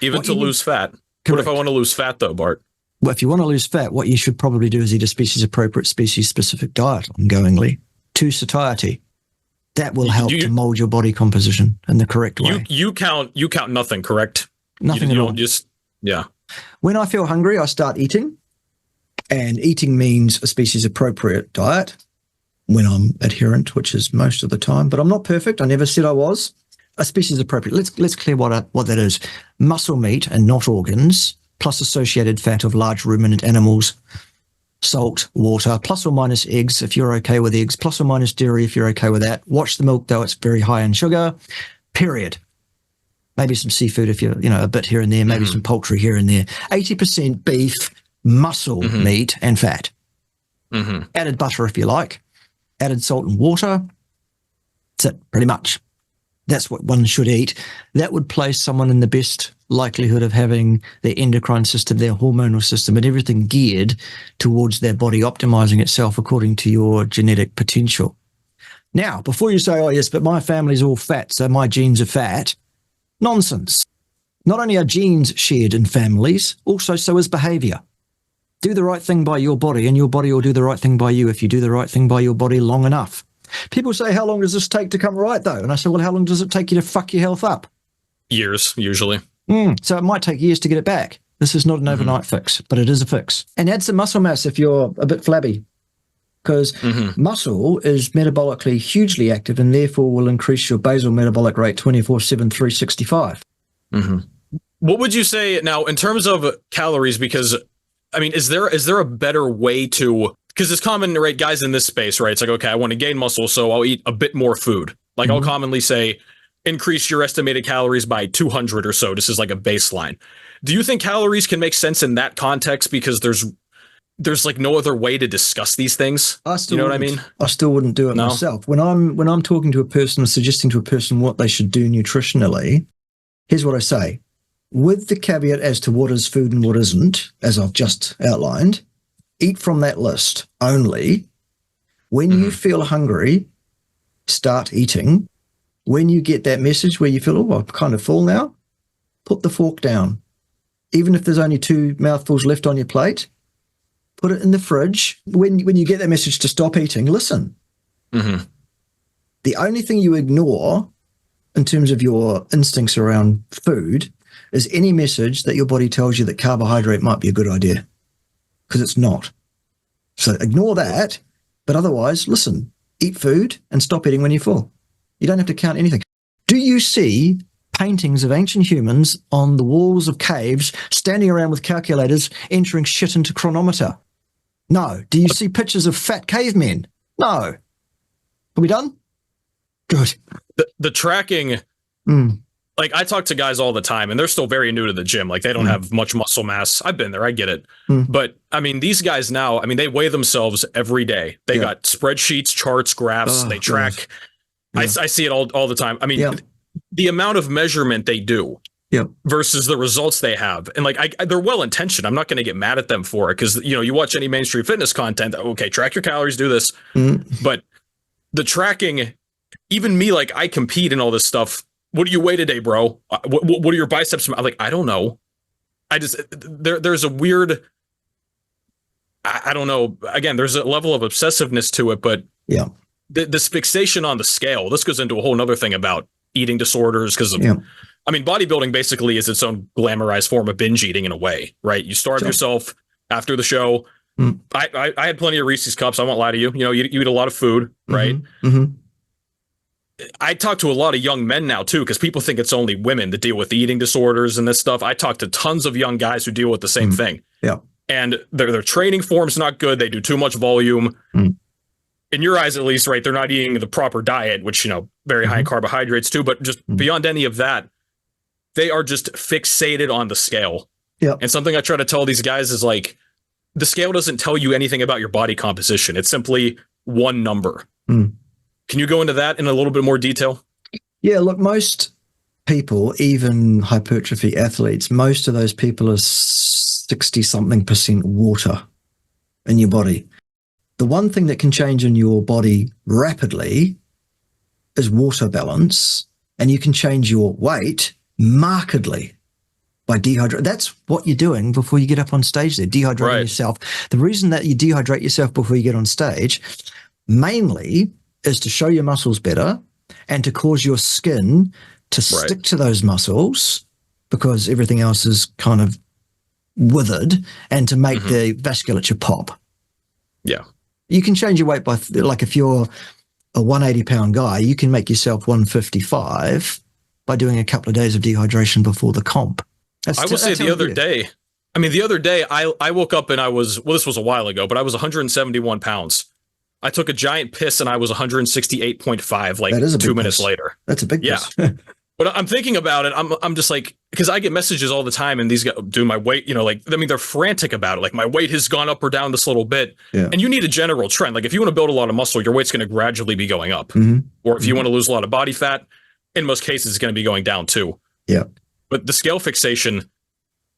Even to lose fat. Correct. What if I want to lose fat though, Bart?
Well, if you want to lose fat, what you should probably do is eat a species-appropriate, species-specific diet ongoingly to satiety. That will help to mold your body composition in the correct way.
You count nothing, correct?
Nothing at all. When I feel hungry, I start eating, and eating means a species-appropriate diet when I'm adherent, which is most of the time. But I'm not perfect. I never said I was. A species-appropriate. Let's clear what that is. Muscle meat and not organs, plus associated fat of large ruminant animals, salt, water, plus or minus eggs if you're okay with eggs, plus or minus dairy if you're okay with that. Watch the milk though, it's very high in sugar, period. Maybe some seafood if you're, a bit here and there, maybe some poultry here and there. 80% beef, muscle meat and fat. Added butter if you like, added salt and water. That's it, pretty much. that's what one should eat, that would place someone in the best likelihood of having their endocrine system, their hormonal system, and everything geared towards their body optimizing itself according to your genetic potential. Now, before you say, oh, yes, but my family's all fat, so my genes are fat, nonsense. Not only are genes shared in families, also so is behavior. Do the right thing by your body, and your body will do the right thing by you if you do the right thing by your body long enough. People say, how long does this take to come right, though? And I say, well, how long does it take you to fuck your health up?
Years, usually.
So it might take years to get it back. This is not an overnight fix, but it is a fix. And add some muscle mass if you're a bit flabby, because muscle is metabolically hugely active and therefore will increase your basal metabolic rate 24/7, 365.
What would you say now in terms of calories? Because, I mean, is there a better way to, because it's common, right, guys in this space, right? It's like, okay, I want to gain muscle, so I'll eat a bit more food. Like I'll commonly say, increase your estimated calories by 200 or so. This is like a baseline. Do you think calories can make sense in that context? Because there's like no other way to discuss these things. You know what I mean?
I still wouldn't do it myself. When I'm talking to a person or suggesting to a person what they should do nutritionally, here's what I say. With the caveat as to what is food and what isn't, as I've just outlined, eat from that list only. When you feel hungry, start eating. When you get that message where you feel, oh, I'm kind of full now, put the fork down. Even if there's only 2 mouthfuls left on your plate, put it in the fridge. When you get that message to stop eating, listen. The only thing you ignore in terms of your instincts around food is any message that your body tells you that carbohydrate might be a good idea, because it's not. So ignore that, but otherwise, listen, eat food and stop eating when you're full. You don't have to count anything. Do you see paintings of ancient humans on the walls of caves standing around with calculators entering shit into chronometer? No. Do you see pictures of fat cavemen? No. Are we done? Good.
The tracking, like I talk to guys all the time and they're still very new to the gym. Like they don't have much muscle mass. I've been there. I get it. But I mean, these guys now, I mean, they weigh themselves every day. They got spreadsheets, charts, graphs. They track. I see it all the time. I mean, the amount of measurement they do versus the results they have. And like, they're well-intentioned. I'm not going to get mad at them for it. Cause you know, you watch any mainstream fitness content. Okay. Track your calories, do this. But the tracking, even me, like I compete in all this stuff. What do you weigh today, bro? What are your biceps? I'm like, I don't know. I just, there's a weird, I don't know. Again, there's a level of obsessiveness to it, but this fixation on the scale, this goes into a whole nother thing about eating disorders. Cause of, I mean, bodybuilding basically is its own glamorized form of binge eating in a way, right? You starve yourself after the show. I had plenty of Reese's cups. I won't lie to you. You know, you eat a lot of food, right? I talk to a lot of young men now too, because people think it's only women that deal with eating disorders and this stuff. I talk to tons of young guys who deal with the same thing. And their training form's not good. They do too much volume. In your eyes, at least, right? They're not eating the proper diet, which, you know, very high in carbohydrates too. But just beyond any of that, they are just fixated on the scale. And something I try to tell these guys is like, the scale doesn't tell you anything about your body composition. It's simply one number. Can you go into that in a little bit more detail? Yeah,
look, most people, even hypertrophy athletes, most of those people are 60-something% water in your body. The one thing that can change in your body rapidly is water balance, and you can change your weight markedly by dehydrate. That's what you're doing before you get up on stage there, dehydrating yourself. The reason that you dehydrate yourself before you get on stage mainly is to show your muscles better and to cause your skin to stick to those muscles, because everything else is kind of withered, and to make the vasculature pop. You can change your weight by, like if you're a 180-pound guy, you can make yourself 155 by doing a couple of days of dehydration before the comp.
I will say the other day, I woke up and I was, well, this was a while ago, but I was 171 pounds. I took a giant piss and I was 168.5 like 2 minutes later.
That's a big piss.
But I'm thinking about it. I'm just like, because I get messages all the time and these guys do my weight, you know, like, I mean, they're frantic about it. Like my weight has gone up or down this little bit. And you need a general trend. Like if you want to build a lot of muscle, your weight's going to gradually be going up. Or if you want to lose a lot of body fat, in most cases, it's going to be going down too.
Yeah.
But the scale fixation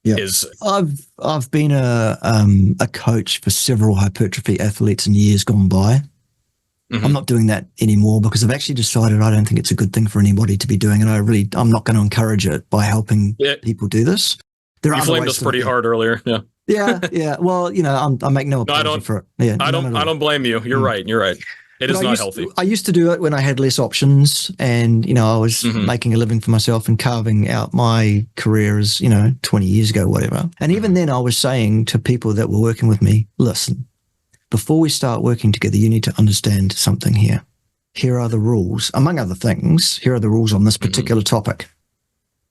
is.
I've been a coach for several hypertrophy athletes in years gone by. Mm-hmm. I'm not doing that anymore because I've actually decided I don't think it's a good thing for anybody to be doing, and I'm not going to encourage it by helping people do this.
You flamed us pretty hard earlier. Yeah.
Yeah. Well, I make no apology for it. Yeah,
I don't blame you. You're right. It is not healthy.
I used to do it when I had less options, and I was making a living for myself and carving out my career as 20 years ago, whatever. And even then, I was saying to people that were working with me, listen, before we start working together, you need to understand something here. Here are the rules, among other things. Here are the rules on this particular topic.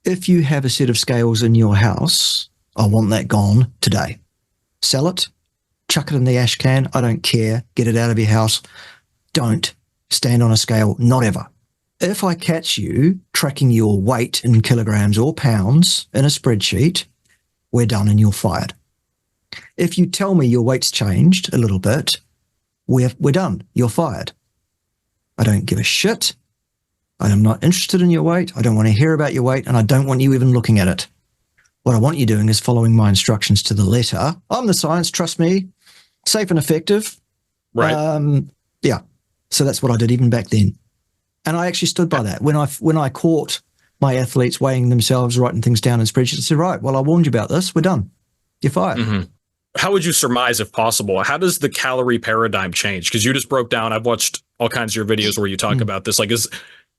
If you have a set of scales in your house, I want that gone today. Sell it, chuck it in the ash can. I don't care. Get it out of your house. Don't stand on a scale, not ever. If I catch you tracking your weight in kilograms or pounds in a spreadsheet, we're done and you're fired. If you tell me your weight's changed a little bit, we're done. You're fired. I don't give a shit. I'm not interested in your weight. I don't want to hear about your weight, and I don't want you even looking at it. What I want you doing is following my instructions to the letter. I'm the science, trust me. Safe and effective.
Right.
Yeah. So that's what I did even back then. And I actually stood by that. When I caught my athletes weighing themselves, writing things down in spreadsheets, I said, right, well, I warned you about this. We're done. You're fired.
Mm-hmm. How would you surmise, if possible, how does the calorie paradigm change? Because you just broke down, I've watched all kinds of your videos where you talk about this. Like, is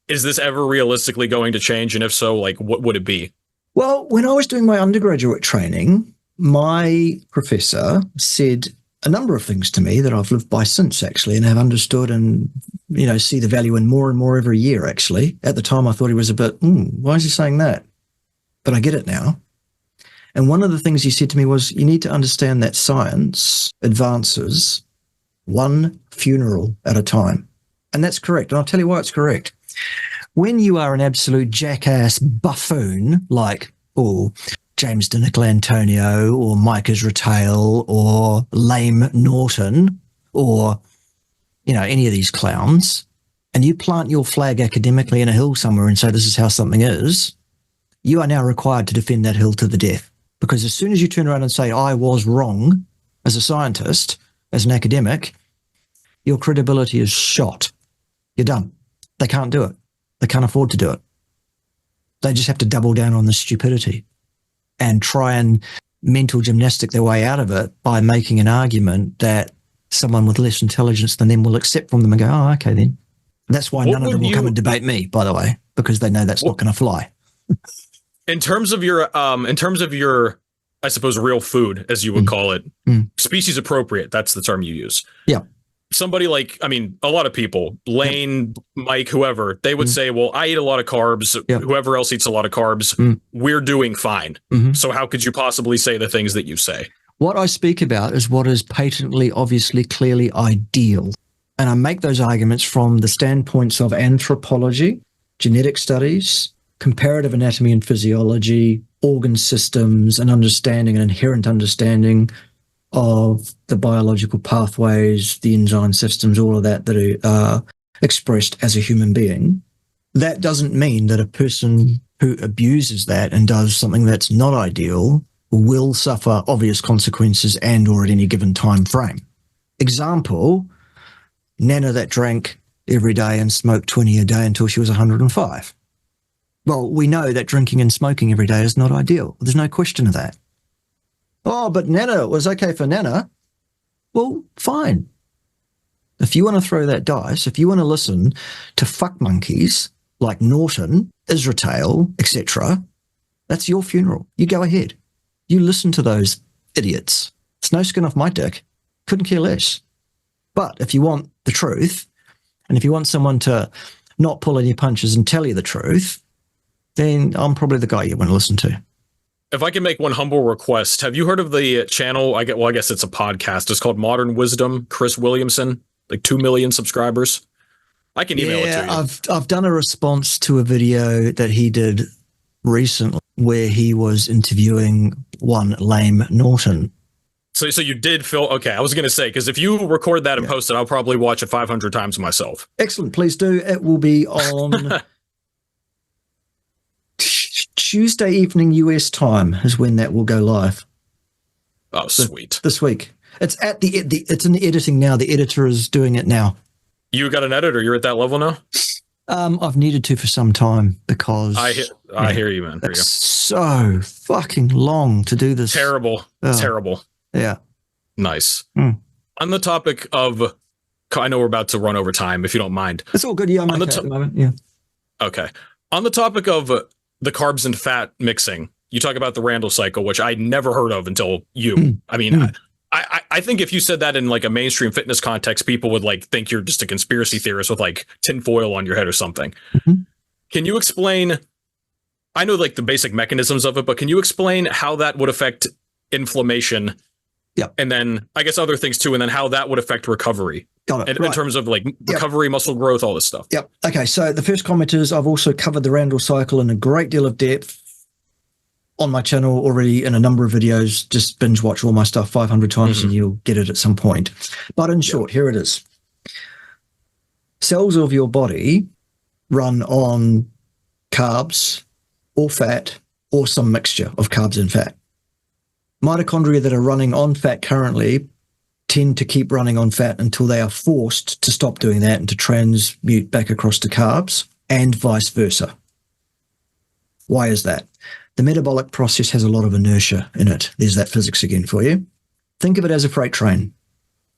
this ever realistically going to change? And if so, like, what would it be?
Well, when I was doing my undergraduate training, my professor said a number of things to me that I've lived by since, actually, and have understood and, see the value in more and more every year, actually. At the time, I thought he was a bit, why is he saying that? But I get it now. And one of the things he said to me was, you need to understand that science advances one funeral at a time. And that's correct. And I'll tell you why it's correct. When you are an absolute jackass buffoon like, James DeNicola Antonio or Mike Israel or Lame Norton or, any of these clowns, and you plant your flag academically in a hill somewhere and say this is how something is, you are now required to defend that hill to the death. Because as soon as you turn around and say, I was wrong as a scientist, as an academic, your credibility is shot. You're done. They can't do it. They can't afford to do it. They just have to double down on the stupidity and try and mental gymnastic their way out of it by making an argument that someone with less intelligence than them will accept from them and go, oh, okay then. And that's why none of them will come and debate me, by the way, because they know that's not going to fly.
In terms of your, I suppose, real food, as you would call it, species appropriate, that's the term you use.
Yeah.
Somebody like, a lot of people, Lane, Mike, whoever, they would say, well, I eat a lot of carbs. Whoever else eats a lot of carbs, we're doing fine. So how could you possibly say the things that you say?
What I speak about is what is patently, obviously, clearly ideal. And I make those arguments from the standpoints of anthropology, genetic studies, comparative anatomy and physiology, organ systems, and understanding, an inherent understanding of the biological pathways, the enzyme systems, all of that are expressed as a human being. That doesn't mean that a person who abuses that and does something that's not ideal will suffer obvious consequences and or at any given time frame. Example, Nana that drank every day and smoked 20 a day until she was 105. Well, we know that drinking and smoking every day is not ideal. There's no question of that. Oh, but Nana, it was okay for Nana. Well, fine. If you want to throw that dice, if you want to listen to fuck monkeys like Norton, Israel, etc., that's your funeral. You go ahead. You listen to those idiots. It's no skin off my dick. Couldn't care less. But if you want the truth, and if you want someone to not pull any punches and tell you the truth, then I'm probably the guy you want to listen to.
If I can make one humble request, have you heard of the channel? I guess it's a podcast. It's called Modern Wisdom. Chris Williamson, like 2 million subscribers. I can email it to you.
I've done a response to a video that he did recently where he was interviewing one Lame Norton.
So you did feel okay. I was going to say, because if you record that and post it, I'll probably watch it 500 times myself.
Excellent. Please do. It will be on Tuesday evening US time is when that will go live.
Oh, sweet.
This week. It's at it's in the editing now. The editor is doing it now.
You got an editor? You're at that level now?
I've needed to for some time because
I hear you, man.
It's so fucking long to do this.
Terrible. Terrible.
Yeah.
Nice. On the topic of, I know we're about to run over time, if you don't mind.
It's all good. Yeah, I'm okay at the moment. Yeah.
Okay. On the topic of the carbs and fat mixing, you talk about the Randle cycle, which I never heard of until you. I mean, I think if you said that in like a mainstream fitness context, people would like think you're just a conspiracy theorist with like tinfoil on your head or something. Can you explain? I know like the basic mechanisms of it, but can you explain how that would affect inflammation?
Yeah.
And then I guess other things too, and then how that would affect recovery.
Got it.
In terms of like recovery, muscle growth, all this stuff.
Yep. Okay. So the first comment is I've also covered the Randle cycle in a great deal of depth on my channel already in a number of videos. Just binge watch all my stuff 500 times and you'll get it at some point. But in short, here it is. Cells of your body run on carbs or fat or some mixture of carbs and fat. Mitochondria that are running on fat currently tend to keep running on fat until they are forced to stop doing that and to transmute back across to carbs, and vice versa. Why is that? The metabolic process has a lot of inertia in it. There's that physics again for you. Think of it as a freight train.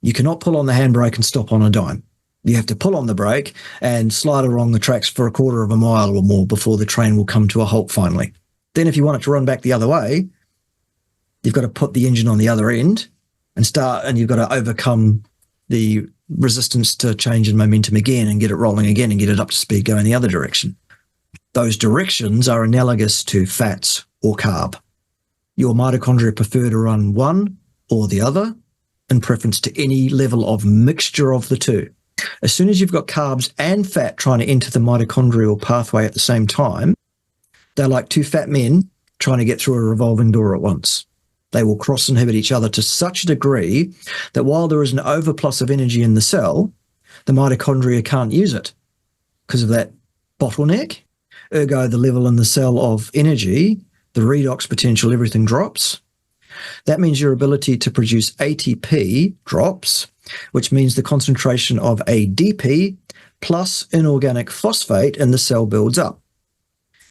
You cannot pull on the handbrake and stop on a dime. You have to pull on the brake and slide along the tracks for a quarter of a mile or more before the train will come to a halt finally. Then if you want it to run back the other way, you've got to put the engine on the other end and you've got to overcome the resistance to change in momentum again and get it rolling again and get it up to speed going the other direction. Those directions are analogous to fats or carb. Your mitochondria prefer to run one or the other in preference to any level of mixture of the two. As soon as you've got carbs and fat trying to enter the mitochondrial pathway at the same time, they're like two fat men trying to get through a revolving door at once. They will cross-inhibit each other to such a degree that while there is an overplus of energy in the cell, the mitochondria can't use it because of that bottleneck. Ergo, the level in the cell of energy, the redox potential, everything drops. That means your ability to produce ATP drops, which means the concentration of ADP plus inorganic phosphate in the cell builds up.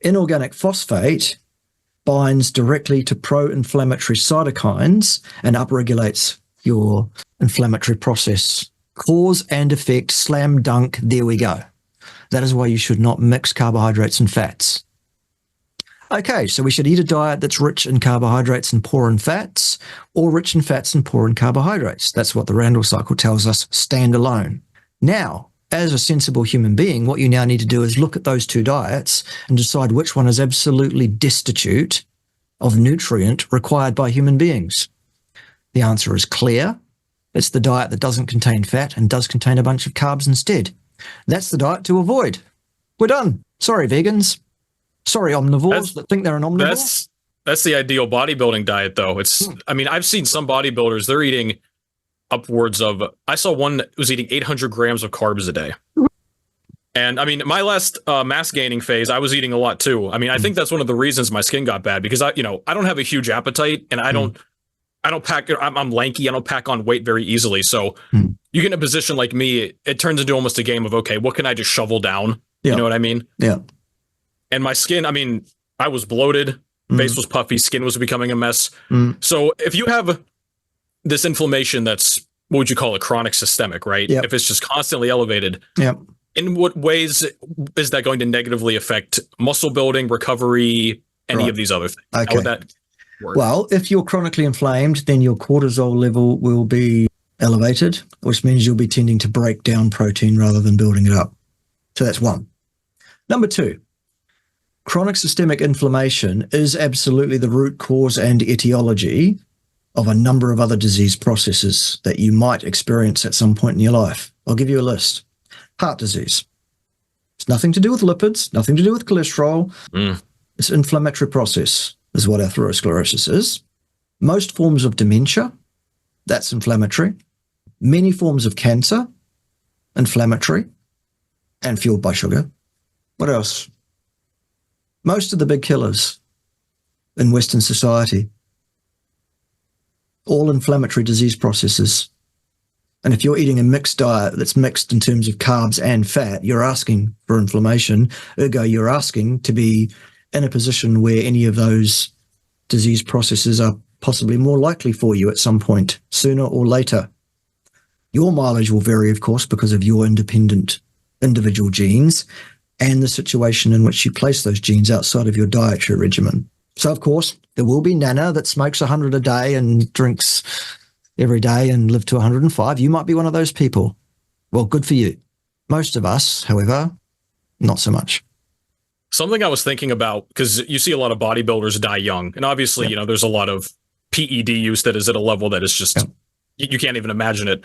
Inorganic phosphate binds directly to pro-inflammatory cytokines and upregulates your inflammatory process. Cause and effect, slam dunk, there we go. That is why you should not mix carbohydrates and fats. Okay, so we should eat a diet that's rich in carbohydrates and poor in fats, or rich in fats and poor in carbohydrates. That's what the Randle cycle tells us, stand alone. Now, as a sensible human being, what you now need to do is look at those two diets and decide which one is absolutely destitute of nutrient required by human beings. The answer is clear. It's the diet that doesn't contain fat and does contain a bunch of carbs instead. That's the diet to avoid. We're done. Sorry, vegans. Sorry, omnivores that think they're an omnivore.
That's the ideal bodybuilding diet, though. I mean, I've seen some bodybuilders, they're eating upwards of, I saw one that was eating 800 grams of carbs a day. And I mean, my last mass gaining phase, I was eating a lot too. I mean, I think that's one of the reasons my skin got bad, because I don't have a huge appetite, and I don't pack, I'm lanky. I don't pack on weight very easily. So you get in a position like me, it turns into almost a game of, okay, what can I just shovel down?
Yeah.
You know what I mean?
Yeah.
And my skin, I mean, I was bloated, face was puffy, skin was becoming a mess. So if you have this inflammation that's, what would you call it, chronic systemic, right?
Yep.
If it's just constantly elevated, in what ways is that going to negatively affect muscle building, recovery, any of these other things?
Okay.
How would that work?
Well, if you're chronically inflamed, then your cortisol level will be elevated, which means you'll be tending to break down protein rather than building it up. So that's one. Number two, chronic systemic inflammation is absolutely the root cause and etiology of a number of other disease processes that you might experience at some point in your life. I'll give you a list. Heart disease. It's nothing to do with lipids, nothing to do with cholesterol. It's an inflammatory process, is what atherosclerosis is. Most forms of dementia, that's inflammatory. Many forms of cancer, inflammatory and fueled by sugar. What else? Most of the big killers, in Western society. All inflammatory disease processes. And if you're eating a mixed diet that's mixed in terms of carbs and fat, you're asking for inflammation. Ergo, you're asking to be in a position where any of those disease processes are possibly more likely for you at some point, sooner or later. Your mileage will vary, of course, because of your independent individual genes and the situation in which you place those genes outside of your dietary regimen. So, of course, there will be Nana that smokes 100 a day and drinks every day and live to 105. You might be one of those people. Well, good for you. Most of us, however, not so much.
Something I was thinking about, because you see a lot of bodybuilders die young, and obviously, you know, there's a lot of PED use that is at a level that is just, you can't even imagine it.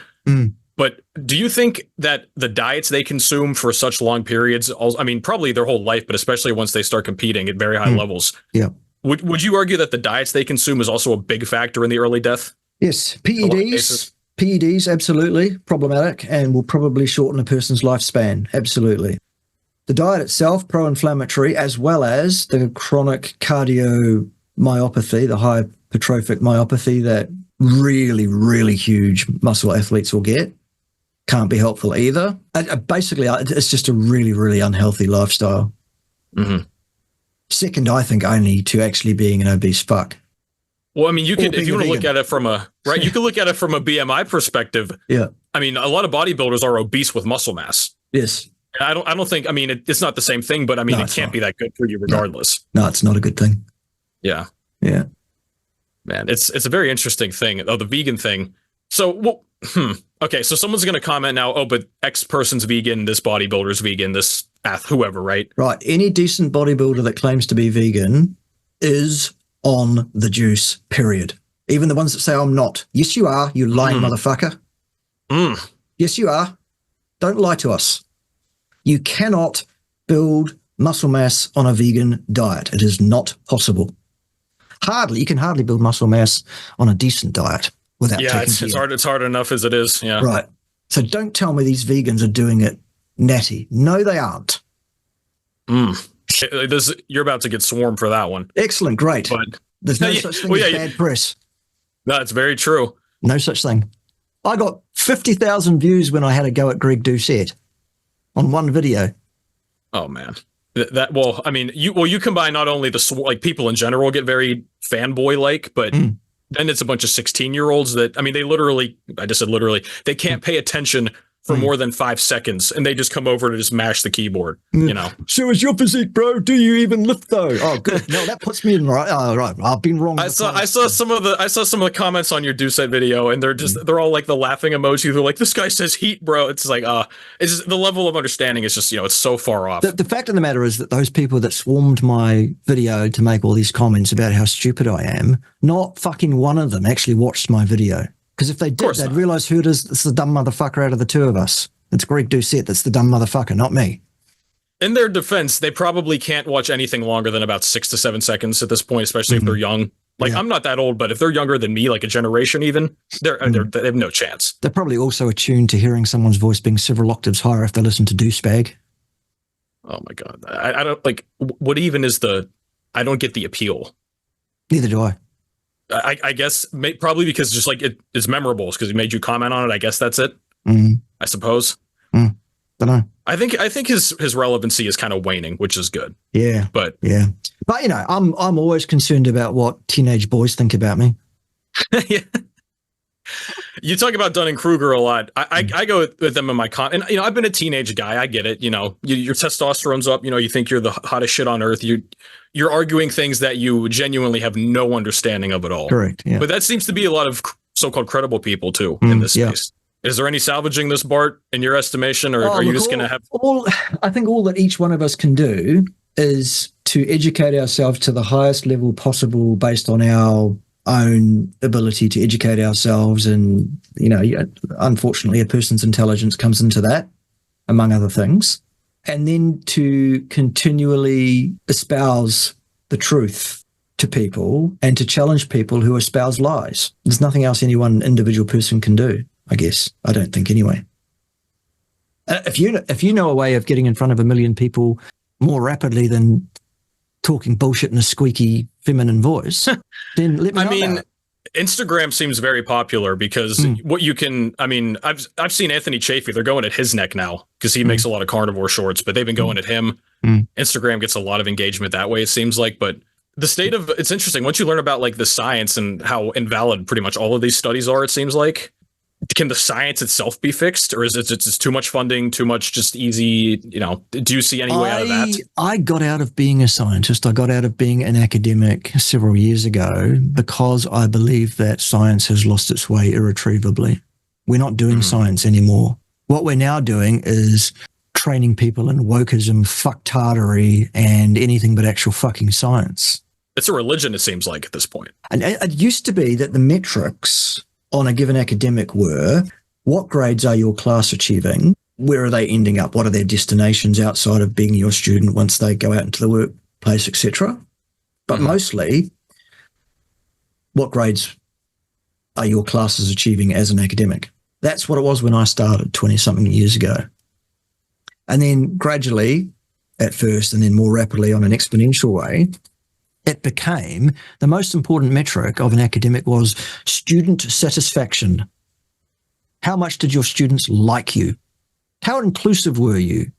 But do you think that the diets they consume for such long periods, I mean, probably their whole life, but especially once they start competing at very high levels, would you argue that the diets they consume is also a big factor in the early death?
Yes, PEDs, absolutely problematic and will probably shorten a person's lifespan, absolutely. The diet itself, pro-inflammatory, as well as the chronic cardiomyopathy, the hypertrophic myopathy that really, really huge muscle athletes will get, can't be helpful either. Basically, it's just a really, really unhealthy lifestyle. Second, I think, only to actually being an obese fuck.
Well, I mean, you could, if you want to look at it from a, right, you could look at it from a BMI perspective. I mean, a lot of bodybuilders are obese with muscle mass.
Yes.
I don't think, I mean, it's not the same thing, but I mean, it can't be that good for you regardless.
No, it's not a good thing.
Yeah. Man, it's a very interesting thing. Oh, the vegan thing. So, okay, so someone's going to comment now, oh, but X person's vegan, this bodybuilder's vegan, this whoever, right?
Right. Any decent bodybuilder that claims to be vegan is on the juice, period. Even the ones that say, I'm not. Yes, you are, you lying motherfucker. Yes, you are. Don't lie to us. You cannot build muscle mass on a vegan diet. It is not possible. You can hardly build muscle mass on a decent diet without taking care.
It's hard enough as it is. Yeah.
Right. So don't tell me these vegans are doing it natty. No, they aren't.
You're about to get swarmed for that one.
Excellent. Great. But there's no such thing as bad press.
That's very true.
No such thing. I got 50,000 views when I had a go at Greg Doucette on one video.
Oh, man. Well, I mean, you combine not only like people in general get very fanboy-like, but then it's a bunch of 16-year-olds that, I mean, I just said literally, they can't pay attention for more than 5 seconds, and they just come over to just mash the keyboard, you know.
So is your physique, bro? Do you even lift though? Oh, good. No, that puts me in right. Oh, right. I've been wrong.
I saw some of the comments on your Doucette video, and they're all like the laughing emoji. They're like, this guy says heat, bro. It's like, it's just, the level of understanding is just, you know, it's so far off.
The fact of the matter is that those people that swarmed my video to make all these comments about how stupid I am, not fucking one of them actually watched my video. Because if they did, they'd realize who it is. It's the dumb motherfucker out of the two of us. It's Greg Doucette that's the dumb motherfucker, not me.
In their defense, they probably can't watch anything longer than about 6 to 7 seconds at this point, especially if they're young. Like, I'm not that old, but if they're younger than me, like a generation even, they have no chance.
They're probably also attuned to hearing someone's voice being several octaves higher if they listen to douchebag.
Oh, my God. I don't, like, what even is I don't get the appeal.
Neither do I.
I guess probably because just like it's memorable because he made you comment on it. I guess that's it. I suppose.
Don't know.
I think his relevancy is kind of waning, which is good. But
you know, I'm always concerned about what teenage boys think about me.
Yeah. You talk about Dunning-Kruger a lot. I go with them in my and you know, I've been a teenage guy. I get it. You know, your testosterone's up. You know, you think you're the hottest shit on earth. You're arguing things that you genuinely have no understanding of at all.
Correct. Yeah.
But that seems to be a lot of so-called credible people too in this space. Is there any salvaging this, Bart, in your estimation, or are you just going to have?
I think all that each one of us can do is to educate ourselves to the highest level possible based on our own ability to educate ourselves. And, you know, unfortunately, a person's intelligence comes into that, among other things. And then to continually espouse the truth to people and to challenge people who espouse lies. There's nothing else any one individual person can do, I guess. I don't think anyway. If you know a way of getting in front of 1 million people more rapidly than talking bullshit in a squeaky feminine voice, then let me know.
I mean,
about it.
Instagram seems very popular because what you can, I mean, I've seen Anthony Chafee. They're going at his neck now because he makes a lot of carnivore shorts, but they've been going at him. Instagram gets a lot of engagement that way, it seems like. But the state of, it's interesting. Once you learn about like the science and how invalid pretty much all of these studies are, it seems like, can the science itself be fixed, or is it just too much funding, too much just easy, you know, do you see any way out of that?
I got out of being a scientist. I got out of being an academic several years ago because I believe that science has lost its way irretrievably. We're not doing science anymore. What we're now doing is training people in wokeism, fucktardery, and anything but actual fucking science.
It's a religion, it seems like, at this point.
And it used to be that the metrics on a given academic were, what grades are your class achieving? Where are they ending up? What are their destinations outside of being your student once they go out into the workplace, etc.? But mostly, what grades are your classes achieving as an academic? That's what it was when I started 20-something years ago. And then gradually, at first, and then more rapidly on an exponential way, it became the most important metric of an academic was student satisfaction. How much did your students like you? How inclusive were you?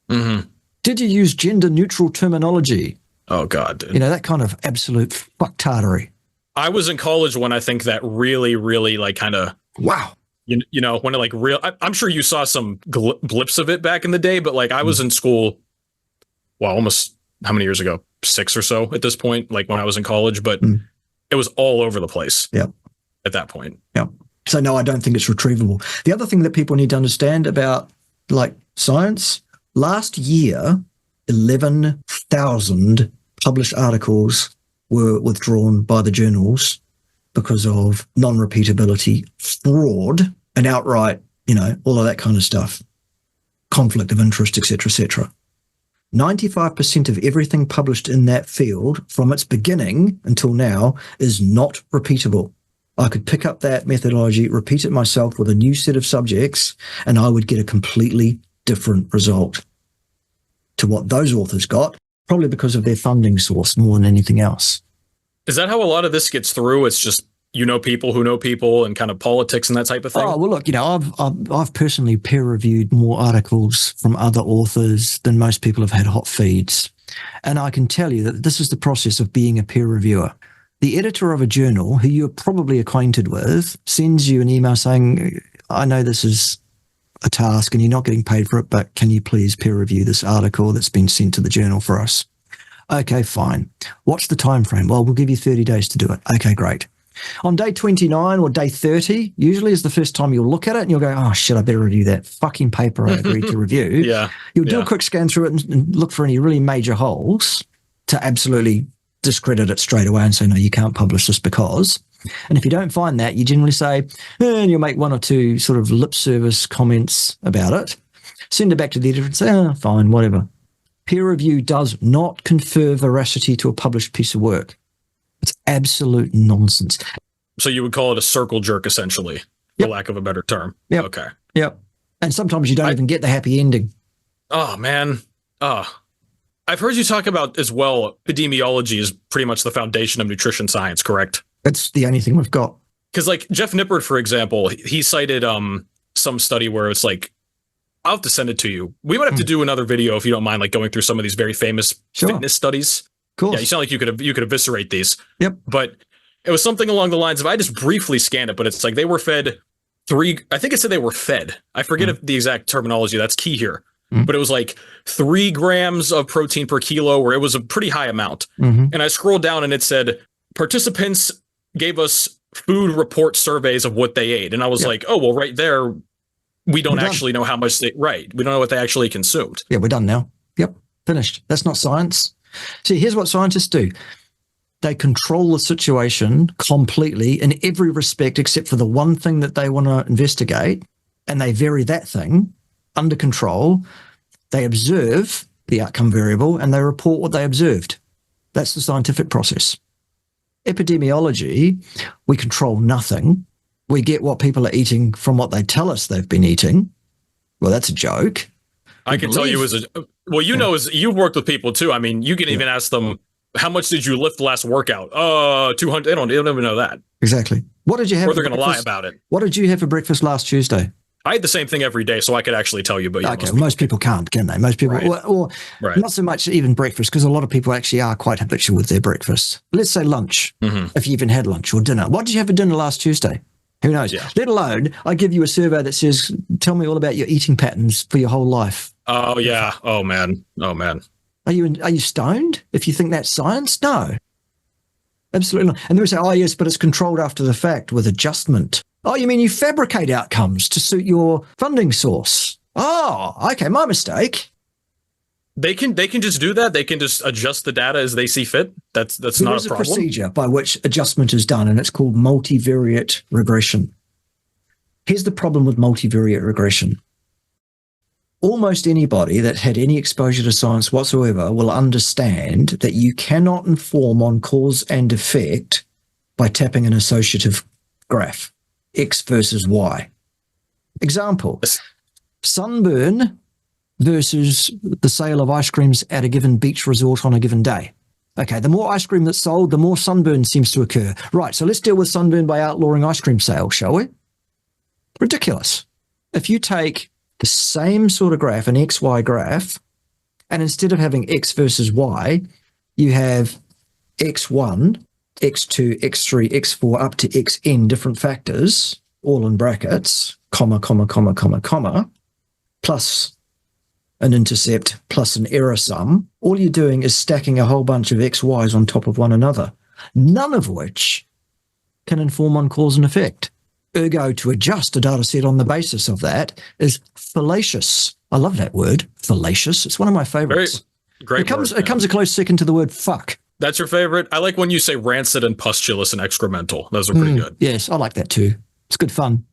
Did you use gender-neutral terminology?
Oh, God, dude.
You know, that kind of absolute fucktardery.
I was in college when I think that really, really, like, kind of...
Wow.
You know, when it, like, real... I'm sure you saw some blips of it back in the day, but, like, I was in school, well, almost... how many years ago? 6 or so at this point, like when I was in college, but it was all over the place at that point.
So no, I don't think it's retrievable. The other thing that people need to understand about like science, last year, 11,000 published articles were withdrawn by the journals because of non-repeatability, fraud, and outright, you know, all of that kind of stuff, conflict of interest, etc., etc. 95% of everything published in that field from its beginning until now is not repeatable. I could pick up that methodology, repeat it myself with a new set of subjects, and I would get a completely different result to what those authors got, probably because of their funding source more than anything else.
Is that how a lot of this gets through? It's just, you know, people who know people and kind of politics and that type of thing?
Oh, well, look, you know, I've personally peer-reviewed more articles from other authors than most people have had hot feeds. And I can tell you that this is the process of being a peer reviewer. The editor of a journal, who you're probably acquainted with, sends you an email saying, I know this is a task and you're not getting paid for it, but can you please peer review this article that's been sent to the journal for us? Okay, fine. What's the time frame? Well, we'll give you 30 days to do it. Okay, great. On day 29 or day 30, usually is the first time you'll look at it and you'll go, oh, shit, I better review that fucking paper I agreed to review. You'll do a quick scan through it and look for any really major holes to absolutely discredit it straight away and say, no, you can't publish this because. And if you don't find that, you generally say, and you'll make one or two sort of lip service comments about it, send it back to the editor and say, oh, fine, whatever. Peer review does not confer veracity to a published piece of work. It's absolute nonsense.
So you would call it a circle jerk, essentially, for lack of a better term. Okay.
And sometimes you don't even get the happy ending.
Oh, man. I've heard you talk about as well, epidemiology is pretty much the foundation of nutrition science, correct?
It's the only thing we've got.
Because like Jeff Nippard, for example, he cited some study where it's like, I'll have to send it to you. We might have to do another video if you don't mind, like going through some of these very famous fitness studies. Cool. Yeah, you sound like you could eviscerate these. But it was something along the lines of, I just briefly scanned it, but it's like they were fed I think it said they were fed. I forget if the exact terminology, that's key here. But it was like 3 grams of protein per kilo, where it was a pretty high amount. And I scrolled down and it said, participants gave us food report surveys of what they ate. And I was like, oh, well, right there, we don't actually know how much we don't know what they actually consumed.
Yeah, we're done now. Yep, finished. That's not science. See, here's what scientists do. They control the situation completely in every respect except for the one thing that they want to investigate, and they vary that thing under control. They observe the outcome variable and they report what they observed. That's the scientific process. Epidemiology, we control nothing. We get what people are eating from what they tell us they've been eating. Well, that's a joke.
I can tell you as a Well, you've worked with people too. I mean, you can even ask them, how much did you lift last workout? 200. They don't even know that.
Exactly. What did you have?
Or they're going to lie about it.
What did you have for breakfast last Tuesday?
I had the same thing every day, so I could actually tell you. But yeah,
okay, most people can't, can they? Most people,
right.
or
right.
Not so much even breakfast, because a lot of people actually are quite habitual with their breakfast. Let's say lunch, if you even had lunch or dinner. What did you have for dinner last Tuesday? Who knows? Yeah. Let alone, I give you a survey that says, tell me all about your eating patterns for your whole life.
Oh, yeah. Oh, man.
Are you stoned if you think that's science? No. Absolutely not. And then we say, oh, yes, but it's controlled after the fact with adjustment. Oh, you mean you fabricate outcomes to suit your funding source? Oh, okay, my mistake.
They can just do that. They can just adjust the data as they see fit. That's not a problem.
There's a procedure by which adjustment is done, and it's called multivariate regression. Here's the problem with multivariate regression. Almost anybody that had any exposure to science whatsoever will understand that you cannot inform on cause and effect by tapping an associative graph, X versus Y. Example, sunburn versus the sale of ice creams at a given beach resort on a given day. Okay, the more ice cream that's sold, the more sunburn seems to occur. Right, so let's deal with sunburn by outlawing ice cream sales, shall we? Ridiculous. If you take the same sort of graph, an XY graph, and instead of having X versus Y, you have X1, X2, X3, X4, up to Xn different factors, all in brackets, comma, plus an intercept, plus an error sum. All you're doing is stacking a whole bunch of XYs on top of one another, none of which can inform on cause and effect. Ergo, to adjust a data set on the basis of that is fallacious. I love that word, fallacious. It's one of my favorites.
Great.
It comes a close second to the word fuck.
That's your favorite? I like when you say rancid and pustulous and excremental. Those are pretty good.
Yes, I like that too. It's good fun.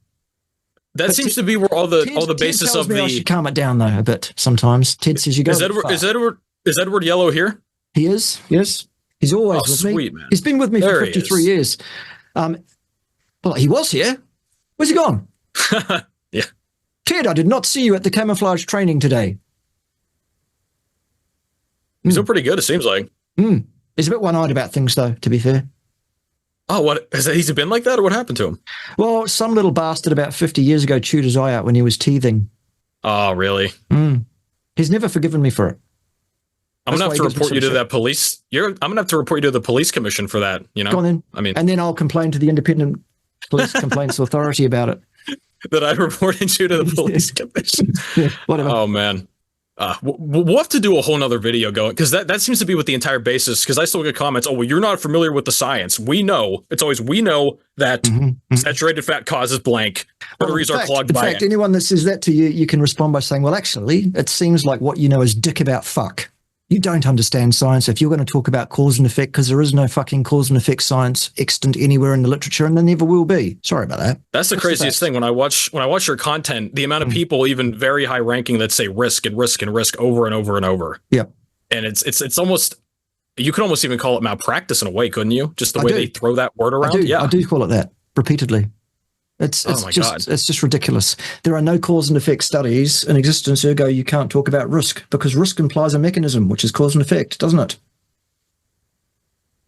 That seems to be where all the basis of the.
I should calm it down though a bit. Sometimes Ted says you go.
Is Edward Yellow here?
He is. Yes, he's always with me.
Sweet, man.
He's been with me for 53 years. Well, he was here. Where's he gone?
Yeah.
Ted, I did not see you at the camouflage training today.
He's doing pretty good, it seems like.
He's a bit one-eyed about things, though, to be fair.
Oh, what? Has he been like that, or what happened to him?
Well, some little bastard about 50 years ago chewed his eye out when he was teething.
Oh, really?
He's never forgiven me for it.
I'm going to have to report you to that police. I'm going to have to report you to the police commission for that, you know?
Go on then.
I mean,
and then I'll complain to the Independent Police Complaints Authority about it.
That I reported you to the police commission.
Yeah, whatever.
Oh, man. We'll have to do a whole nother video going, because that seems to be what the entire basis, because I still get comments, oh, well, you're not familiar with the science. We know that saturated fat causes blank. Arteries are clogged by it. In fact, anyone that says that to you, you can respond by saying, well, actually, it seems like what you know is dick about fuck. You don't understand science if you're going to talk about cause and effect, because there is no fucking cause and effect science extant anywhere in the literature, and there never will be. Sorry about that. That's the craziest thing. When I watch your content, the amount of people, even very high ranking, that say risk and risk and risk over and over and over.
Yep.
And it's almost, you could almost even call it malpractice in a way, couldn't you? Just the way they throw that word around.
I do call it that repeatedly. It's just ridiculous. There are no cause and effect studies in existence, ergo you can't talk about risk, because risk implies a mechanism, which is cause and effect, doesn't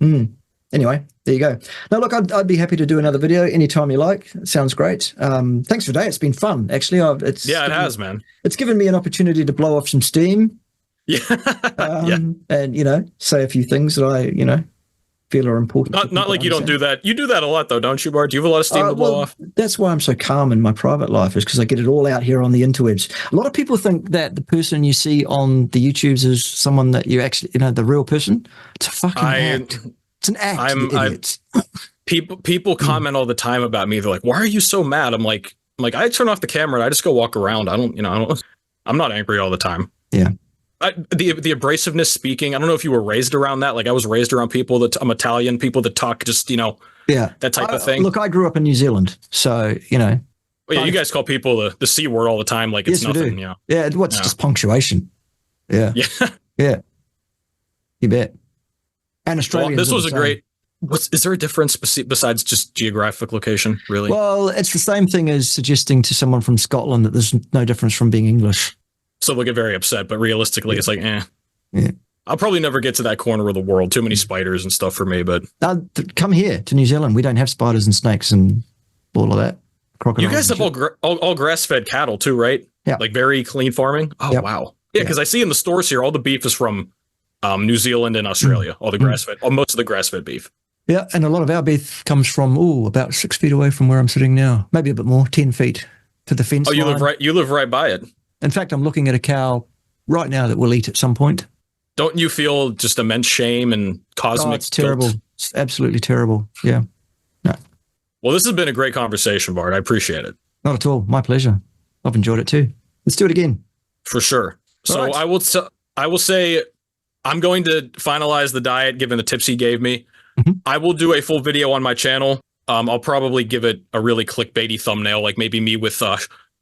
it? Anyway, there you go. Now, look, I'd be happy to do another video anytime you like. It sounds great. Thanks for today. It's been fun, actually. It has, man. It's given me an opportunity to blow off some steam.
Yeah.
And, say a few things that I, feel are important.
Not like you don't do that. You do that a lot, though, don't you, Bart? Do you have a lot of steam to blow off?
That's why I'm so calm in my private life, is because I get it all out here on the interwebs. A lot of people think that the person you see on the YouTubes is someone that you actually, the real person. It's a fucking act. It's an act.
People comment all the time about me. They're like, "Why are you so mad?" I'm like, I turn off the camera and I just go walk around. I'm not angry all the time.
Yeah.
The abrasiveness speaking, I don't know if you were raised around that. Like, I was raised around people I'm Italian, people that talk just, that type of thing.
Look, I grew up in New Zealand, so,
Well, yeah, you guys call people the C word all the time, like it's nothing,
Yeah, it's just punctuation. Yeah.
Yeah.
Yeah. You bet. And Australians.
Well, this was a great. Is there a difference besides just geographic location, really?
Well, it's the same thing as suggesting to someone from Scotland that there's no difference from being English.
So they'll get very upset, but realistically, it's like,
Yeah.
I'll probably never get to that corner of the world. Too many spiders and stuff for me, but
Come here to New Zealand. We don't have spiders and snakes and all of that. Crocodiles.
you guys have all grass-fed cattle too, right?
Yeah.
Like very clean farming. Oh,
Yep.
wow. Yeah, because I see in the stores here, all the beef is from New Zealand and Australia. All the grass-fed, most of the grass-fed beef.
Yeah, and a lot of our beef comes from about 6 feet away from where I'm sitting now, maybe a bit more, 10 feet to the fence.
Oh, you
line.
live right by it.
In fact, I'm looking at a cow right now that we'll eat at some point.
Don't you feel just immense shame and cosmic?
Oh, it's terrible.
guilt?
It's absolutely terrible. Yeah. No,
Well, this has been a great conversation, Bart. I appreciate it.
not at all. My pleasure. I've enjoyed it too. Let's do it again.
For sure. So
Right.
I will say I'm going to finalize the diet given the tips he gave me.
Mhm.
I will do a full video on my channel. I'll probably give it a really clickbaity thumbnail, like maybe me with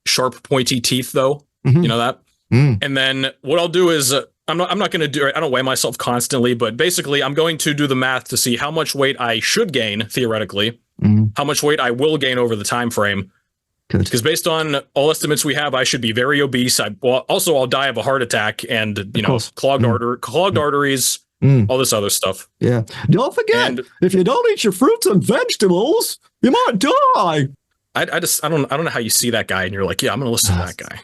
sharp, pointy teeth, though.
Mhm.
You know that?
Mm.
And then what I'll do is I'm not going to do it. I don't weigh myself constantly, but basically I'm going to do the math to see how much weight I should gain theoretically, how much weight I will gain over the time frame.
Good.
Because based on all estimates we have, I should be very obese. I'll die of a heart attack and
course.
clogged arteries, all this other stuff.
Yeah. Don't forget,
And
if you don't eat your fruits and vegetables, you might die.
I don't know how you see that guy and you're like, yeah, I'm going to listen to that guy.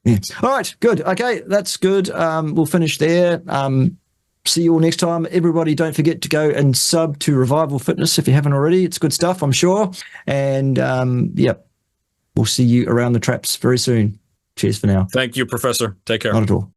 Yeah. All right, good. Okay, that's good. We'll finish there. See you all next time. Everybody, don't forget to go and sub to Revival Fitness if you haven't already. It's good stuff, I'm sure. And we'll see you around the traps very soon. Cheers for now.
Thank you, Professor. Take care.
Not at all.